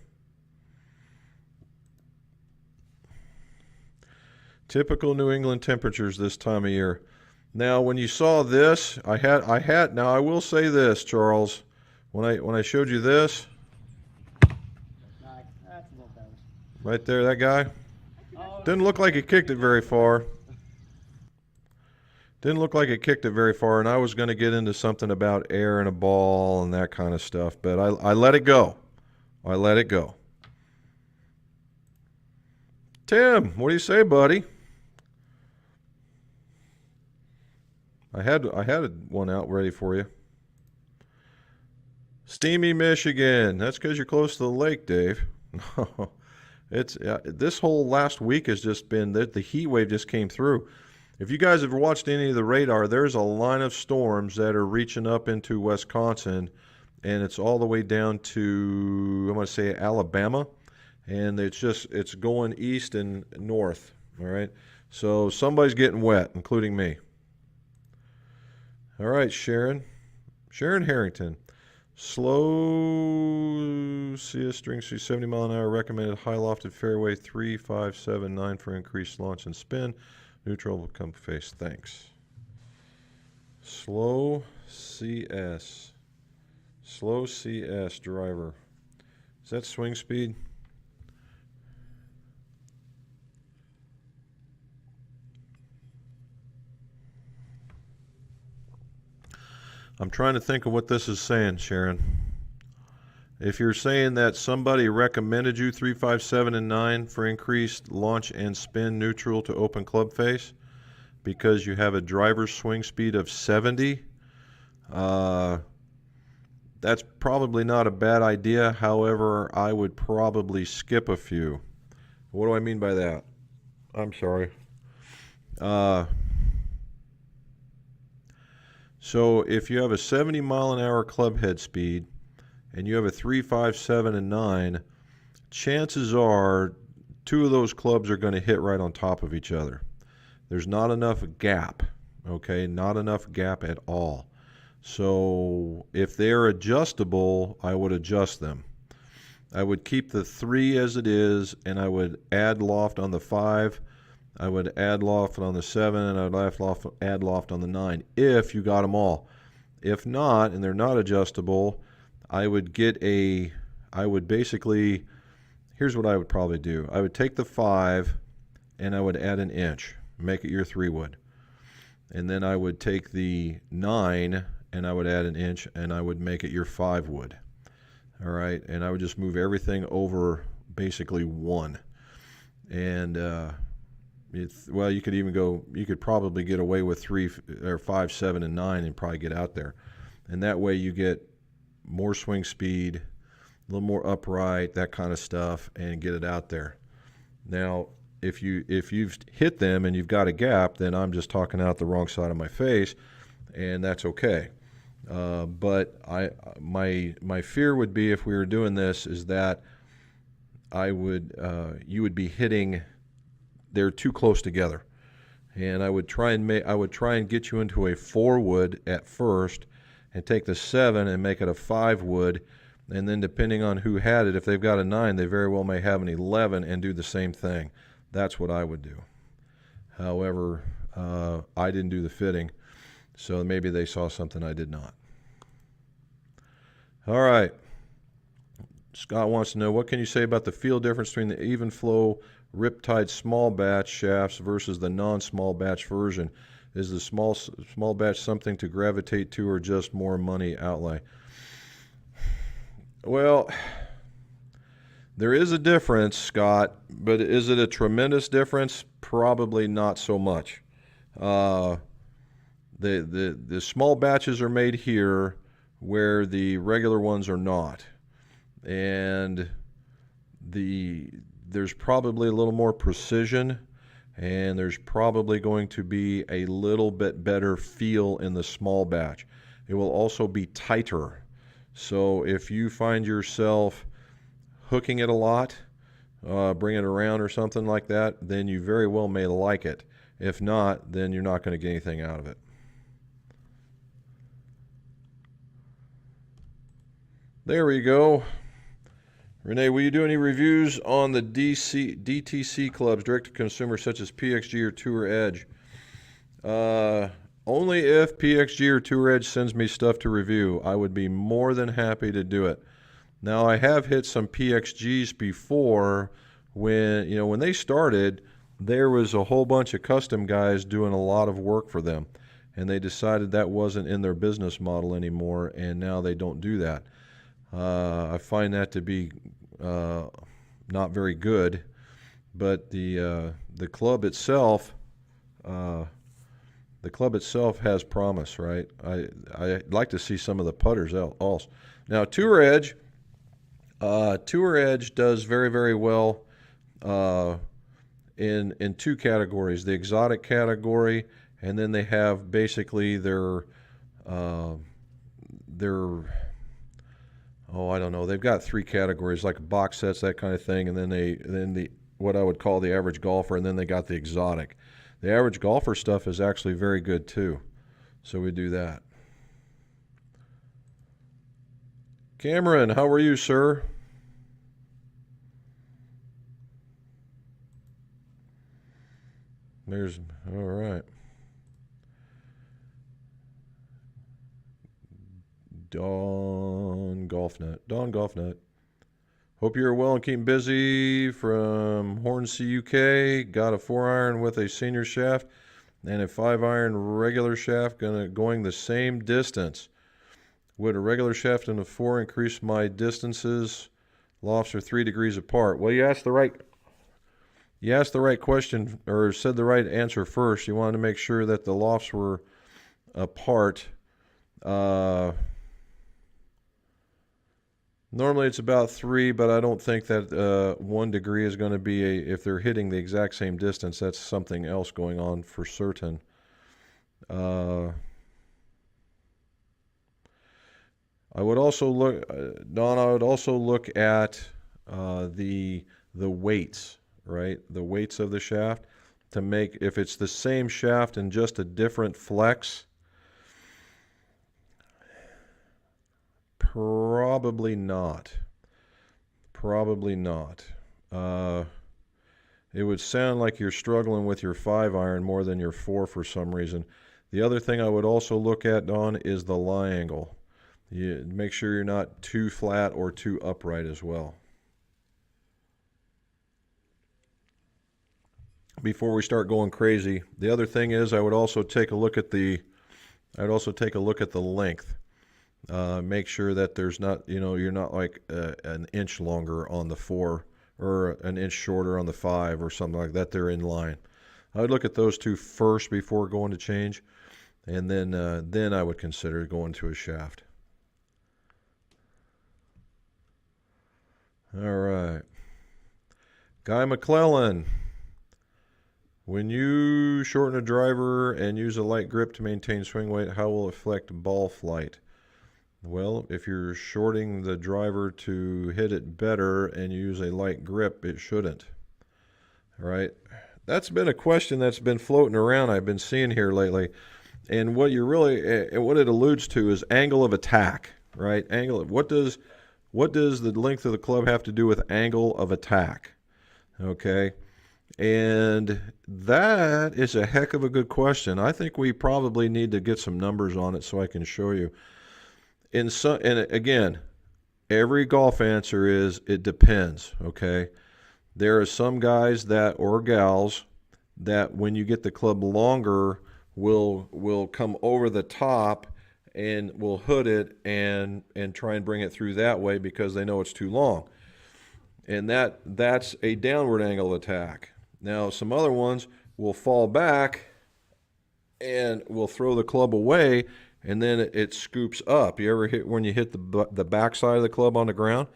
Typical New England temperatures this time of year. Now, when you saw this, now I will say this, Charles, when I showed you this,
Nice. That's a little better.
right there, that guy,
Oh,
didn't look like he kicked it very far. Didn't look like it kicked it very far, and I was going to get into something about air and a ball and that kind of stuff, but I let it go. I let it go. Tim, what do you say, buddy? I had one out ready for you. Steamy Michigan. That's because you're close to the lake, Dave. It's this whole last week has just been that the heat wave just came through. If you guys have watched any of the radar, there's a line of storms that are reaching up into Wisconsin, and it's all the way down to, I'm going to say, Alabama, and it's going east and north, all right? So somebody's getting wet, including me. All right, Sharon Harrington. Slow CS string speed 70 mile an hour, recommended high lofted fairway 3, 5, 7, 9 for increased launch and spin. Neutral will come face. Thanks. Slow CS driver. Is that swing speed? I'm trying to think of what this is saying, Sharon. If you're saying that somebody recommended you 3, 5, 7, and 9 for increased launch and spin neutral to open club face because you have a driver's swing speed of 70, that's probably not a bad idea. However, I would probably skip a few. What do I mean by that? I'm sorry. So if you have a 70 mile an hour club head speed and you have a 3, 5, 7, and 9, chances are 2 of those clubs are going to hit right on top of each other. There's not enough gap, okay? Not enough gap at all. So if they're adjustable, I would adjust them. I would keep the 3 as it is, and I would add loft on the 5. I would add loft on the 7, and I would add loft on the 9 if you got them all. If not, and they're not adjustable, I would basically, here's what I would probably do. I would take the 5 and I would add an inch, make it your 3 wood. And then I would take the 9 and I would add an inch and I would make it your 5 wood. All right, and I would just move everything over basically 1. And you could probably get away with 3 or 5, 7, and 9 and probably get out there. And that way you get more swing speed, a little more upright, that kind of stuff, and get it out there. Now, if you've hit them and you've got a gap, then I'm just talking out the wrong side of my face, and that's okay. But my fear would be if we were doing this is that you would be hitting. They're too close together, and I would try and get you into a 4 wood at first, and take the 7 and make it a 5 wood, and then depending on who had it, if they've got a 9, they very well may have an 11 and do the same thing. That's what I would do. However, I didn't do the fitting, so maybe they saw something I did not. All right. Scott wants to know, what can you say about the feel difference between the even flow Riptide small batch shafts versus the non-small batch version? Is the small batch something to gravitate to or just more money outlay? Well, there is a difference, Scott, but is it a tremendous difference? Probably not so much. The small batches are made here where the regular ones are not. And there's probably a little more precision, and there's probably going to be a little bit better feel in the small batch. It will also be tighter. So if you find yourself hooking it a lot, bring it around or something like that, then you very well may like it. If not, then you're not going to get anything out of it. There we go. Renee, will you do any reviews on the DTC clubs, direct to consumer, such as PXG or Tour Edge? Only if PXG or Tour Edge sends me stuff to review. I would be more than happy to do it. Now, I have hit some PXGs before when they started, there was a whole bunch of custom guys doing a lot of work for them, and they decided that wasn't in their business model anymore, and now they don't do that. I find that to be not very good, but the club itself has promise, right? I'd like to see some of the putters also. Now, Tour Edge does very, very well in two categories: the exotic category, and then they have basically their I don't know. They've got three categories, like box sets, that kind of thing, and then the what I would call the average golfer, and then they got the exotic. The average golfer stuff is actually very good too, so we do that. Cameron, how are you, sir? All right. Dawn Golfnut. Hope you're well and keeping busy from Hornsey, UK. Got a 4-iron with a senior shaft and a 5-iron regular shaft going the same distance. Would a regular shaft and a 4 increase my distances? Lofts are 3 degrees apart. Well, you asked the right question, or said the right answer first. You wanted to make sure that the lofts were apart. Normally it's about 3, but I don't think that 1 degree is going to be if they're hitting the exact same distance, that's something else going on for certain. I would also look, Don, I would also look at the weights, right? The weights of the shaft to make, if it's the same shaft and just a different flex, probably not. Probably not. It would sound like you're struggling with your 5-iron more than your 4 for some reason. The other thing I would also look at, Don, is the lie angle. You make sure you're not too flat or too upright as well. Before we start going crazy, the other thing is I would also take a look at the length. Make sure that there's not, you're not like an inch longer on the 4 or an inch shorter on the 5 or something like that. They're in line. I would look at those two first before going to change, and then I would consider going to a shaft. All right. Guy McClellan. When you shorten a driver and use a light grip to maintain swing weight, how will it affect ball flight? Well, if you're shorting the driver to hit it better and you use a light grip, it shouldn't. All right? That's been a question that's been floating around I've been seeing here lately. And what it alludes to is angle of attack, right? What does the length of the club have to do with angle of attack? Okay? And that is a heck of a good question. I think we probably need to get some numbers on it so I can show you. And again, every golf answer is it depends, okay? There are some guys or gals that when you get the club longer will come over the top and will hood it and try and bring it through that way because they know it's too long. And that's a downward angle attack. Now, some other ones will fall back and will throw the club away, and then it scoops up. You ever hit when you hit the backside of the club on the ground?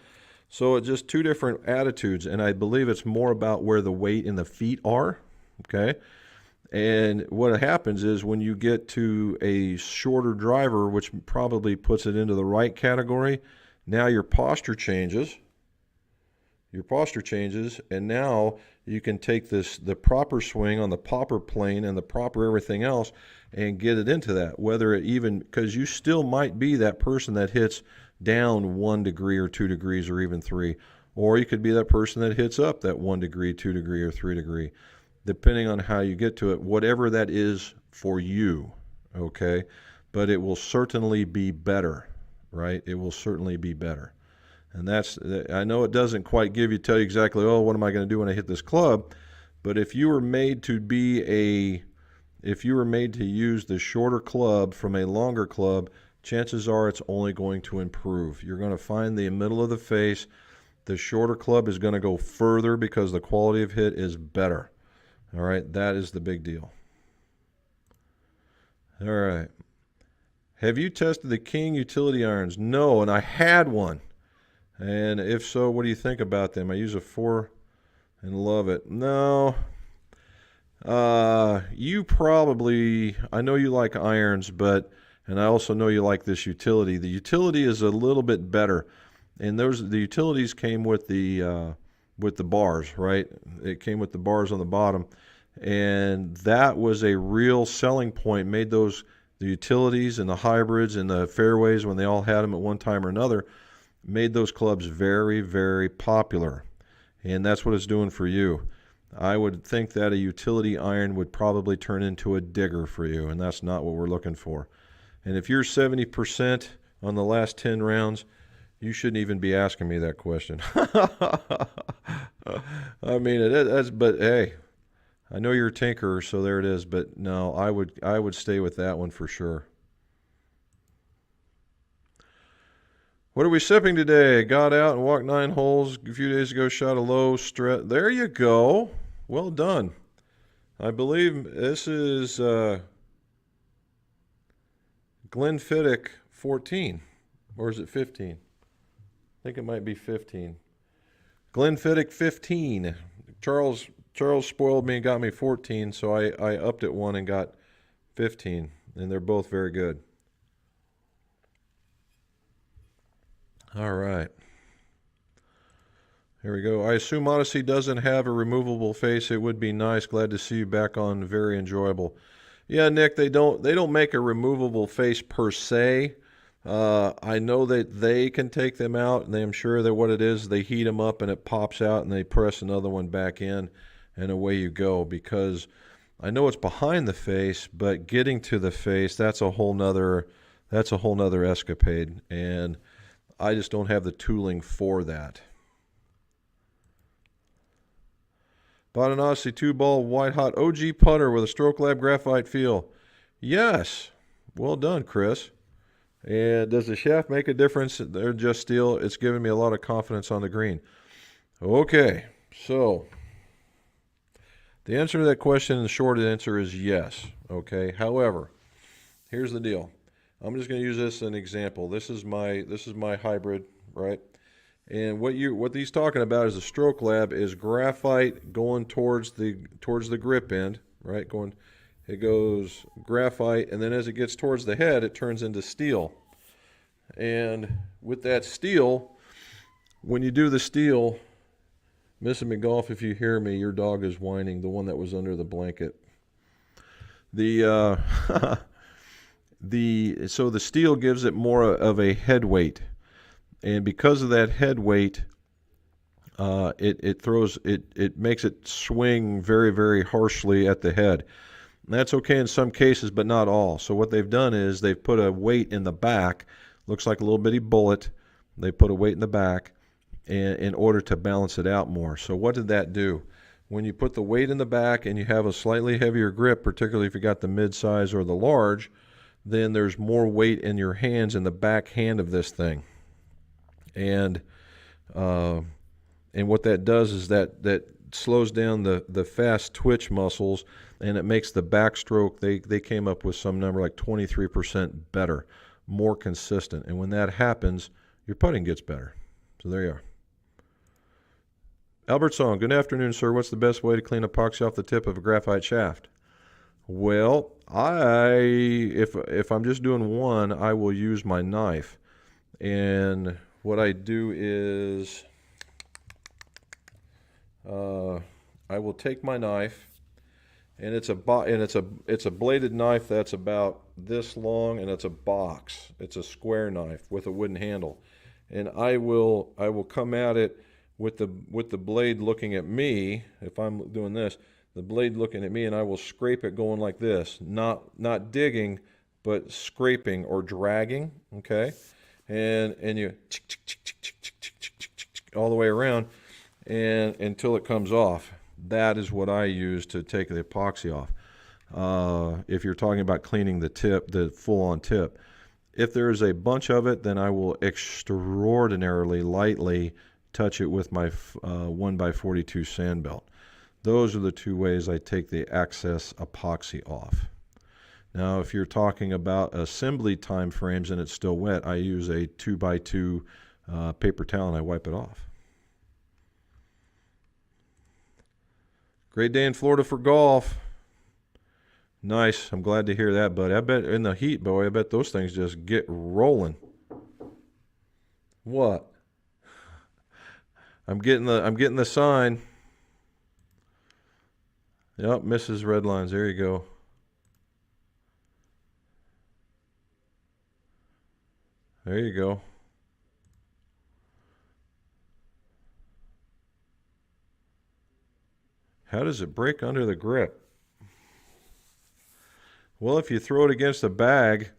So it's just two different attitudes, and I believe it's more about where the weight in the feet are, okay? And what happens is when you get to a shorter driver, which probably puts it into the right category, now your posture changes. Your posture changes, and now you can take the proper swing on the proper plane and the proper everything else and get it into that. Whether it even, because you still might be that person that hits down 1 degree or 2 degrees or even 3. Or you could be that person that hits up that 1 degree, 2 degree, or 3 degree, depending on how you get to it, whatever that is for you, okay? But it will certainly be better, right? It will certainly be better. And I know it doesn't quite tell you exactly, oh, what am I going to do when I hit this club? But if you were made to use the shorter club from a longer club, chances are it's only going to improve. You're going to find the middle of the face, the shorter club is going to go further because the quality of hit is better. All right, that is the big deal. All right. Have you tested the King utility irons? No, and I had one. And if so, what do you think about them? I use a 4 and love it. No. You probably, I know you like irons, and I also know you like this utility. The utility is a little bit better. And the utilities came with the bars, right? It came with the bars on the bottom. And that was a real selling point, made the utilities and the hybrids and the fairways, when they all had them at one time or another, made those clubs very, very popular. And that's what it's doing for you. I would think that a utility iron would probably turn into a digger for you, and that's not what we're looking for. And if you're 70% on the last 10 rounds, you shouldn't even be asking me that question. I mean, but hey, I know you're a tinkerer, so there it is. But no, I would stay with that one for sure. What are we sipping today? Got out and walked 9 holes a few days ago. Shot a low stress. There you go. Well done. I believe this is Glenfiddich 14, or is it 15? I think it might be 15. Glenfiddich 15. Charles spoiled me and got me 14, so I upped it one and got 15, and they're both very good. All right. Here we go. I assume Odyssey doesn't have a removable face. It would be nice. Glad to see you back on. Very enjoyable. Yeah, Nick, they don't make a removable face per se. I know that they can take them out, and I'm sure that what it is, they heat them up and it pops out, and they press another one back in, and away you go. Because I know it's behind the face, but getting to the face, that's a whole nother escapade, and I just don't have the tooling for that. Bought an Odyssey 2-ball white hot OG putter with a Stroke Lab graphite feel. Yes. Well done, Chris. And does the shaft make a difference? They're just steel. It's giving me a lot of confidence on the green. Okay, so the answer to that question, the short answer is yes. Okay. However, here's the deal. I'm just going to use this as an example. This is my hybrid, right? And what he's talking about is the Stroke Lab is graphite going towards the grip end, right? It goes graphite, and then as it gets towards the head, it turns into steel. And with that steel, when you do the steel, Mrs. McGolf, if you hear me, your dog is whining, the one that was under the blanket. So the steel gives it more of a head weight. And because of that head weight, it makes it swing very, very harshly at the head. And that's okay in some cases, but not all. So what they've done is they've put a weight in the back, looks like a little bitty bullet. They put a weight in the back in order to balance it out more. So what did that do? When you put the weight in the back and you have a slightly heavier grip, particularly if you got the mid-size or the large, then there's more weight in your hands, in the back hand of this thing. And what that does is that slows down the fast twitch muscles, and it makes the backstroke, they came up with some number like 23% better, more consistent. And when that happens, your putting gets better. So there you are. Albert Song, good afternoon, sir. What's the best way to clean epoxy off the tip of a graphite shaft? Well, if I'm just doing one, I will use my knife. And what I do is I will take my knife, and it's a bladed knife that's about this long, and it's a box. It's a square knife with a wooden handle, and I will come at it with the blade looking at me. If I'm doing this, the blade looking at me, and I will scrape it going like this, not digging, but scraping or dragging. Okay, and you all the way around, and until it comes off. That is what I use to take the epoxy off. If you're talking about cleaning the tip, the full-on tip. If there is a bunch of it, then I will extraordinarily lightly touch it with my 1x42 sand belt. Those are the two ways I take the excess epoxy off. Now, if you're talking about assembly time frames and it's still wet, I use a 2x2 paper towel and I wipe it off. Great day in Florida for golf. Nice. I'm glad to hear that, buddy. I bet in the heat, boy, I bet those things just get rolling. What? I'm getting the sign. Yep, misses red lines. There you go. There you go. How does it break under the grip? Well, if you throw it against a bag,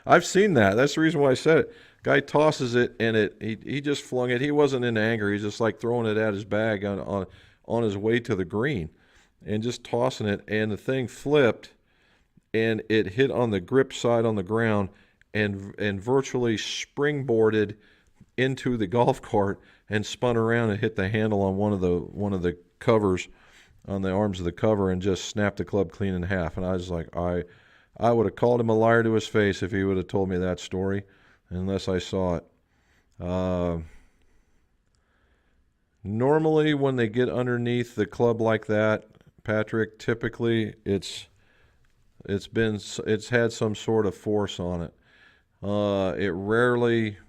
I've seen that. That's the reason why I said it. Guy tosses it, and he just flung it. He wasn't in anger. He's just like throwing it at his bag on his way to the green, and just tossing it. And the thing flipped, and it hit on the grip side on the ground, and virtually springboarded into the golf cart and spun around and hit the handle on one of the covers on the arms of the cover and just snapped the club clean in half. And I was like, I would have called him a liar to his face if he would have told me that story, unless I saw it. Normally, when they get underneath the club like that, Patrick, typically it's had some sort of force on it.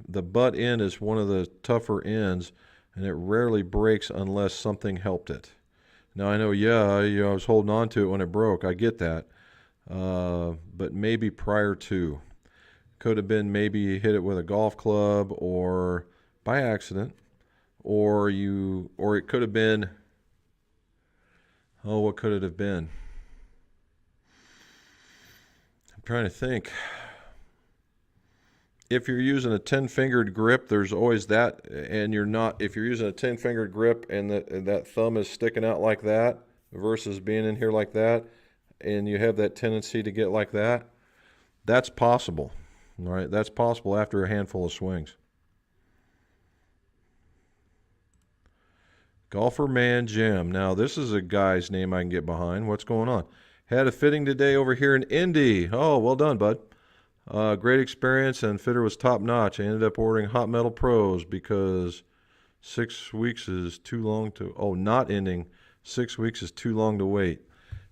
The butt end is one of the tougher ends, and it rarely breaks unless something helped it. Now, I know, I was holding on to it when it broke. I get that. But maybe prior to. Could have been maybe you hit it with a golf club or by accident, or it could have been, what could it have been? I'm trying to think. If you're using a 10-fingered grip, there's always that, and if you're using a 10-fingered grip and that thumb is sticking out like that versus being in here like that, and you have that tendency to get like that, that's possible. All right, that's possible after a handful of swings. Golfer Man Jim. Now, this is a guy's name I can get behind. What's going on? Had a fitting today over here in Indy. Oh, well done, bud. Great experience, and fitter was top notch. I ended up ordering Hot Metal Pros because 6 weeks is too long not ending. 6 weeks is too long to wait.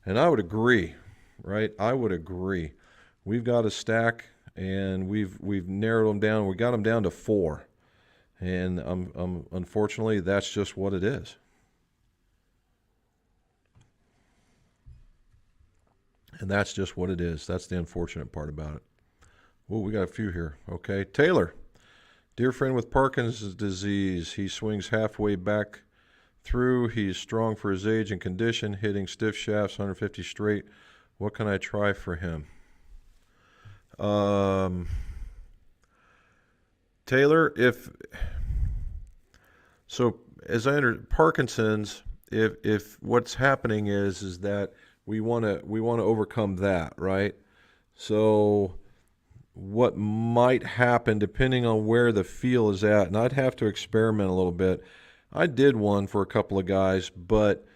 And I would agree, right? I would agree. We've got a stack, and we've narrowed them down. We got them down to 4. And unfortunately, that's just what it is. And that's just what it is. That's the unfortunate part about it. Oh, we got a few here. Okay. Taylor, dear friend with Parkinson's disease. He swings halfway back through. He's strong for his age and condition, hitting stiff shafts, 150 straight. What can I try for him? Taylor, as I under Parkinson's, if what's happening is that we want to overcome that, right? So what might happen depending on where the feel is at, and I'd have to experiment a little bit. I did one for a couple of guys, but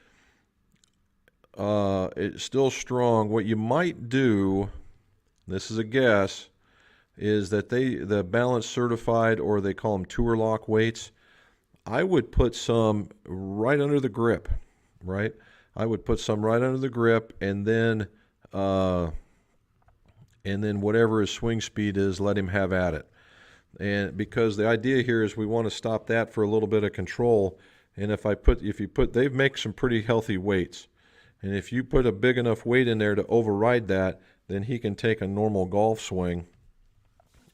it's still strong. What you might do, this is a guess, is that the Balance Certified, or they call them Tour Lock weights, I would put some right under the grip, right? I would put some right under the grip, and then and then whatever his swing speed is, let him have at it. And because the idea here is we want to stop that for a little bit of control. And if you put, they make some pretty healthy weights. And if you put a big enough weight in there to override that, then he can take a normal golf swing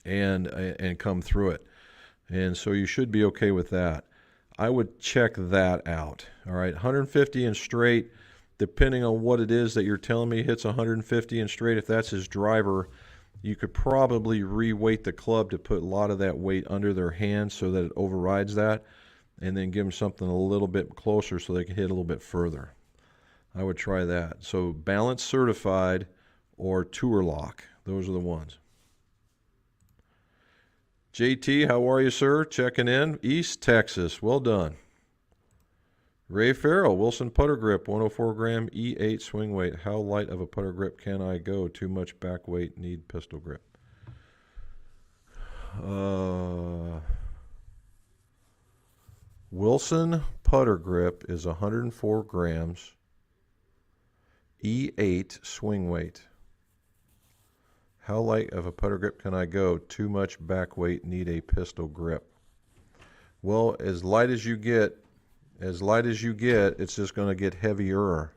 and come through it. And so you should be okay with that. I would check that out. All right, 150 and straight, depending on what it is that you're telling me hits 150 and straight, if that's his driver, you could probably re-weight the club to put a lot of that weight under their hand so that it overrides that, and then give them something a little bit closer so they can hit a little bit further. I would try that. So Balance Certified or Tour Lock. Those are the ones. JT, how are you, sir? Checking in. East Texas. Well done. Ray Farrell, Wilson Putter Grip, 104 gram E8 swing weight. How light of a putter grip can I go? Too much back weight, need pistol grip. Wilson Putter Grip is 104 grams E8 swing weight. How light of a putter grip can I go? Too much back weight, need a pistol grip. Well, as light as you get, it's just going to get heavier,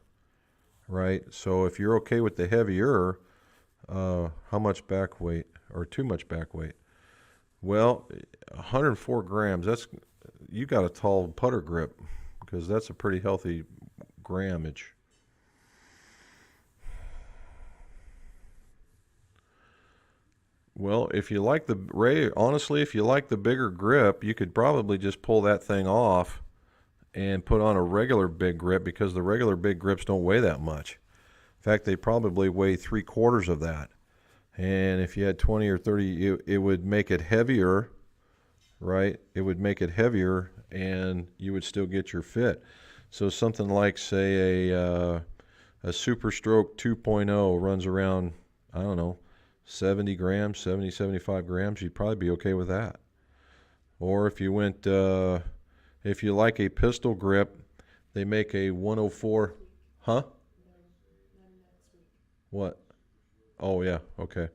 right? So if you're okay with the heavier, how much back weight or too much back weight? Well, 104 grams, you got a tall putter grip because that's a pretty healthy grammage. Well, if you like honestly, if you like the bigger grip, you could probably just pull that thing off and put on a regular big grip because the regular big grips don't weigh that much. In fact, they probably weigh 3/4 of that. And if you had 20 or 30, it would make it heavier, right? It would make it heavier and you would still get your fit. So something like, say, a Super Stroke 2.0 runs around, I don't know, 70 grams, 70, 75 grams, you'd probably be okay with that. Or if you went, if you like a pistol grip, they make a 104, huh? What? Oh, yeah, okay.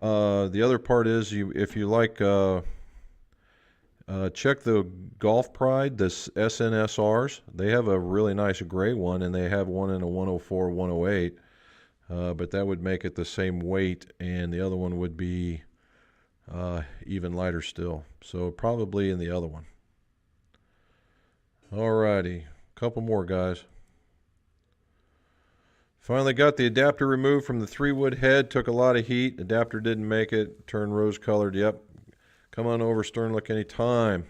The other part is, if you like, check the Golf Pride, the SNSRs. They have a really nice gray one, and they have one in a 104, 108. But that would make it the same weight, and the other one would be even lighter still. So probably in the other one. Alrighty, couple more, guys. Finally got the adapter removed from the 3-wood head. Took a lot of heat. Adapter didn't make it. Turned rose-colored. Yep. Come on over, Sternlick, anytime.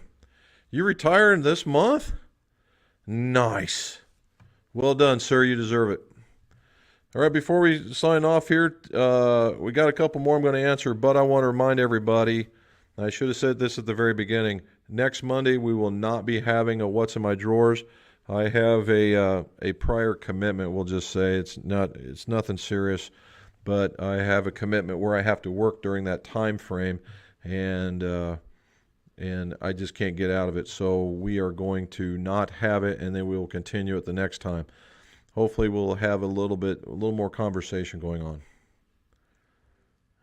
You retiring this month? Nice. Well done, sir. You deserve it. All right, before we sign off here, we got a couple more I'm going to answer, but I want to remind everybody, I should have said this at the very beginning, next Monday we will not be having a What's in My Drawers. I have a prior commitment, we'll just say. It's nothing serious, but I have a commitment where I have to work during that time frame, and I just can't get out of it. So we are going to not have it, and then we will continue it the next time. Hopefully we'll have a little more conversation going on.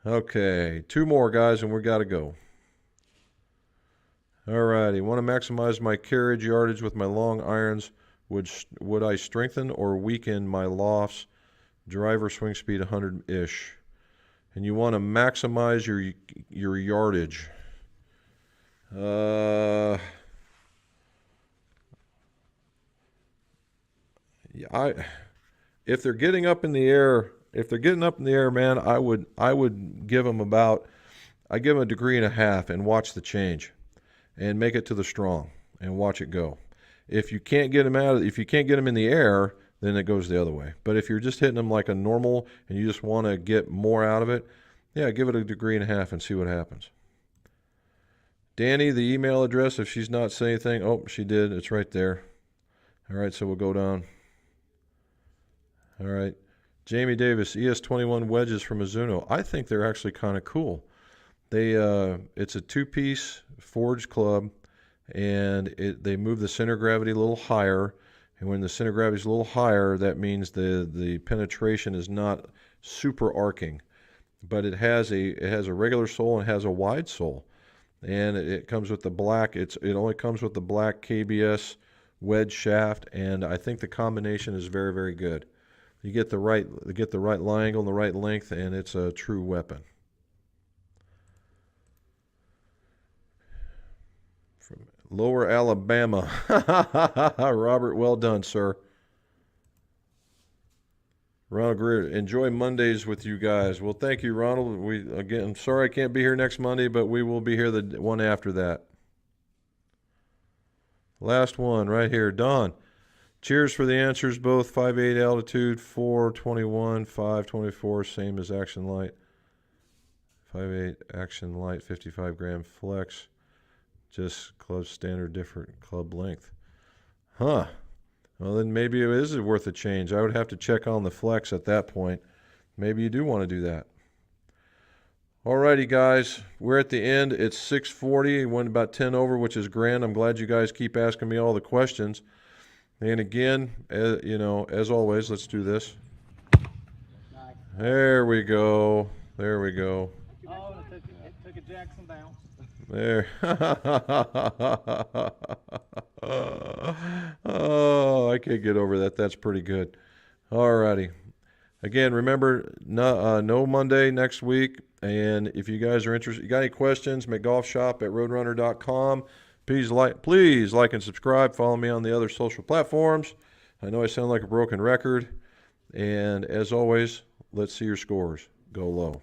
Okay, 2 more, guys, and we got to go. All righty, want to maximize my carriage yardage with my long irons. Would I strengthen or weaken my lofts? Driver swing speed 100-ish. And you want to maximize your yardage. If they're getting up in the air, man, I would give them I give them 1.5 degrees and watch the change, and make it to the strong and watch it go. If you can't get them in the air, then it goes the other way. But if you're just hitting them like a normal and you just want to get more out of it, yeah, give it 1.5 degrees and see what happens. Danny, the email address, if she's not saying anything, oh, she did. It's right there. All right, so we'll go down. All right. Jamie Davis, ES21 wedges from Mizuno. I think they're actually kind of cool. It's a 2-piece forged club, and they move the center of gravity a little higher. And when the center of gravity is a little higher, that means the penetration is not super arcing. But it has a regular sole and it has a wide sole, and it comes with the black. It only comes with the black KBS wedge shaft, and I think the combination is very, very good. You get the right line angle and the right length, and it's a true weapon. From Lower Alabama, Robert, well done, sir. Ronald Greer, enjoy Mondays with you guys. Well, thank you, Ronald. I'm sorry I can't be here next Monday, but we will be here the one after that. Last one right here, Don. Cheers for the answers, both 5.8 altitude, 421, 524, same as Action Light. 5.8 Action Light, 55 gram flex. Just club standard, different club length. Huh. Well, then maybe it is worth a change. I would have to check on the flex at that point. Maybe you do want to do that. Alrighty, guys. We're at the end. It's 6:40. It went about 10 over, which is grand. I'm glad you guys keep asking me all the questions. And again, as always, let's do this.
Nice.
There we go. There we go.
Oh, it took a Jackson bounce.
There. Oh, I can't get over that. That's pretty good. Alrighty. Again, remember, no Monday next week. And if you guys are interested, you got any questions, mcgolfshop@roadrunner.com. Please like and subscribe. Follow me on the other social platforms. I know I sound like a broken record. And as always, let's see your scores. Go low.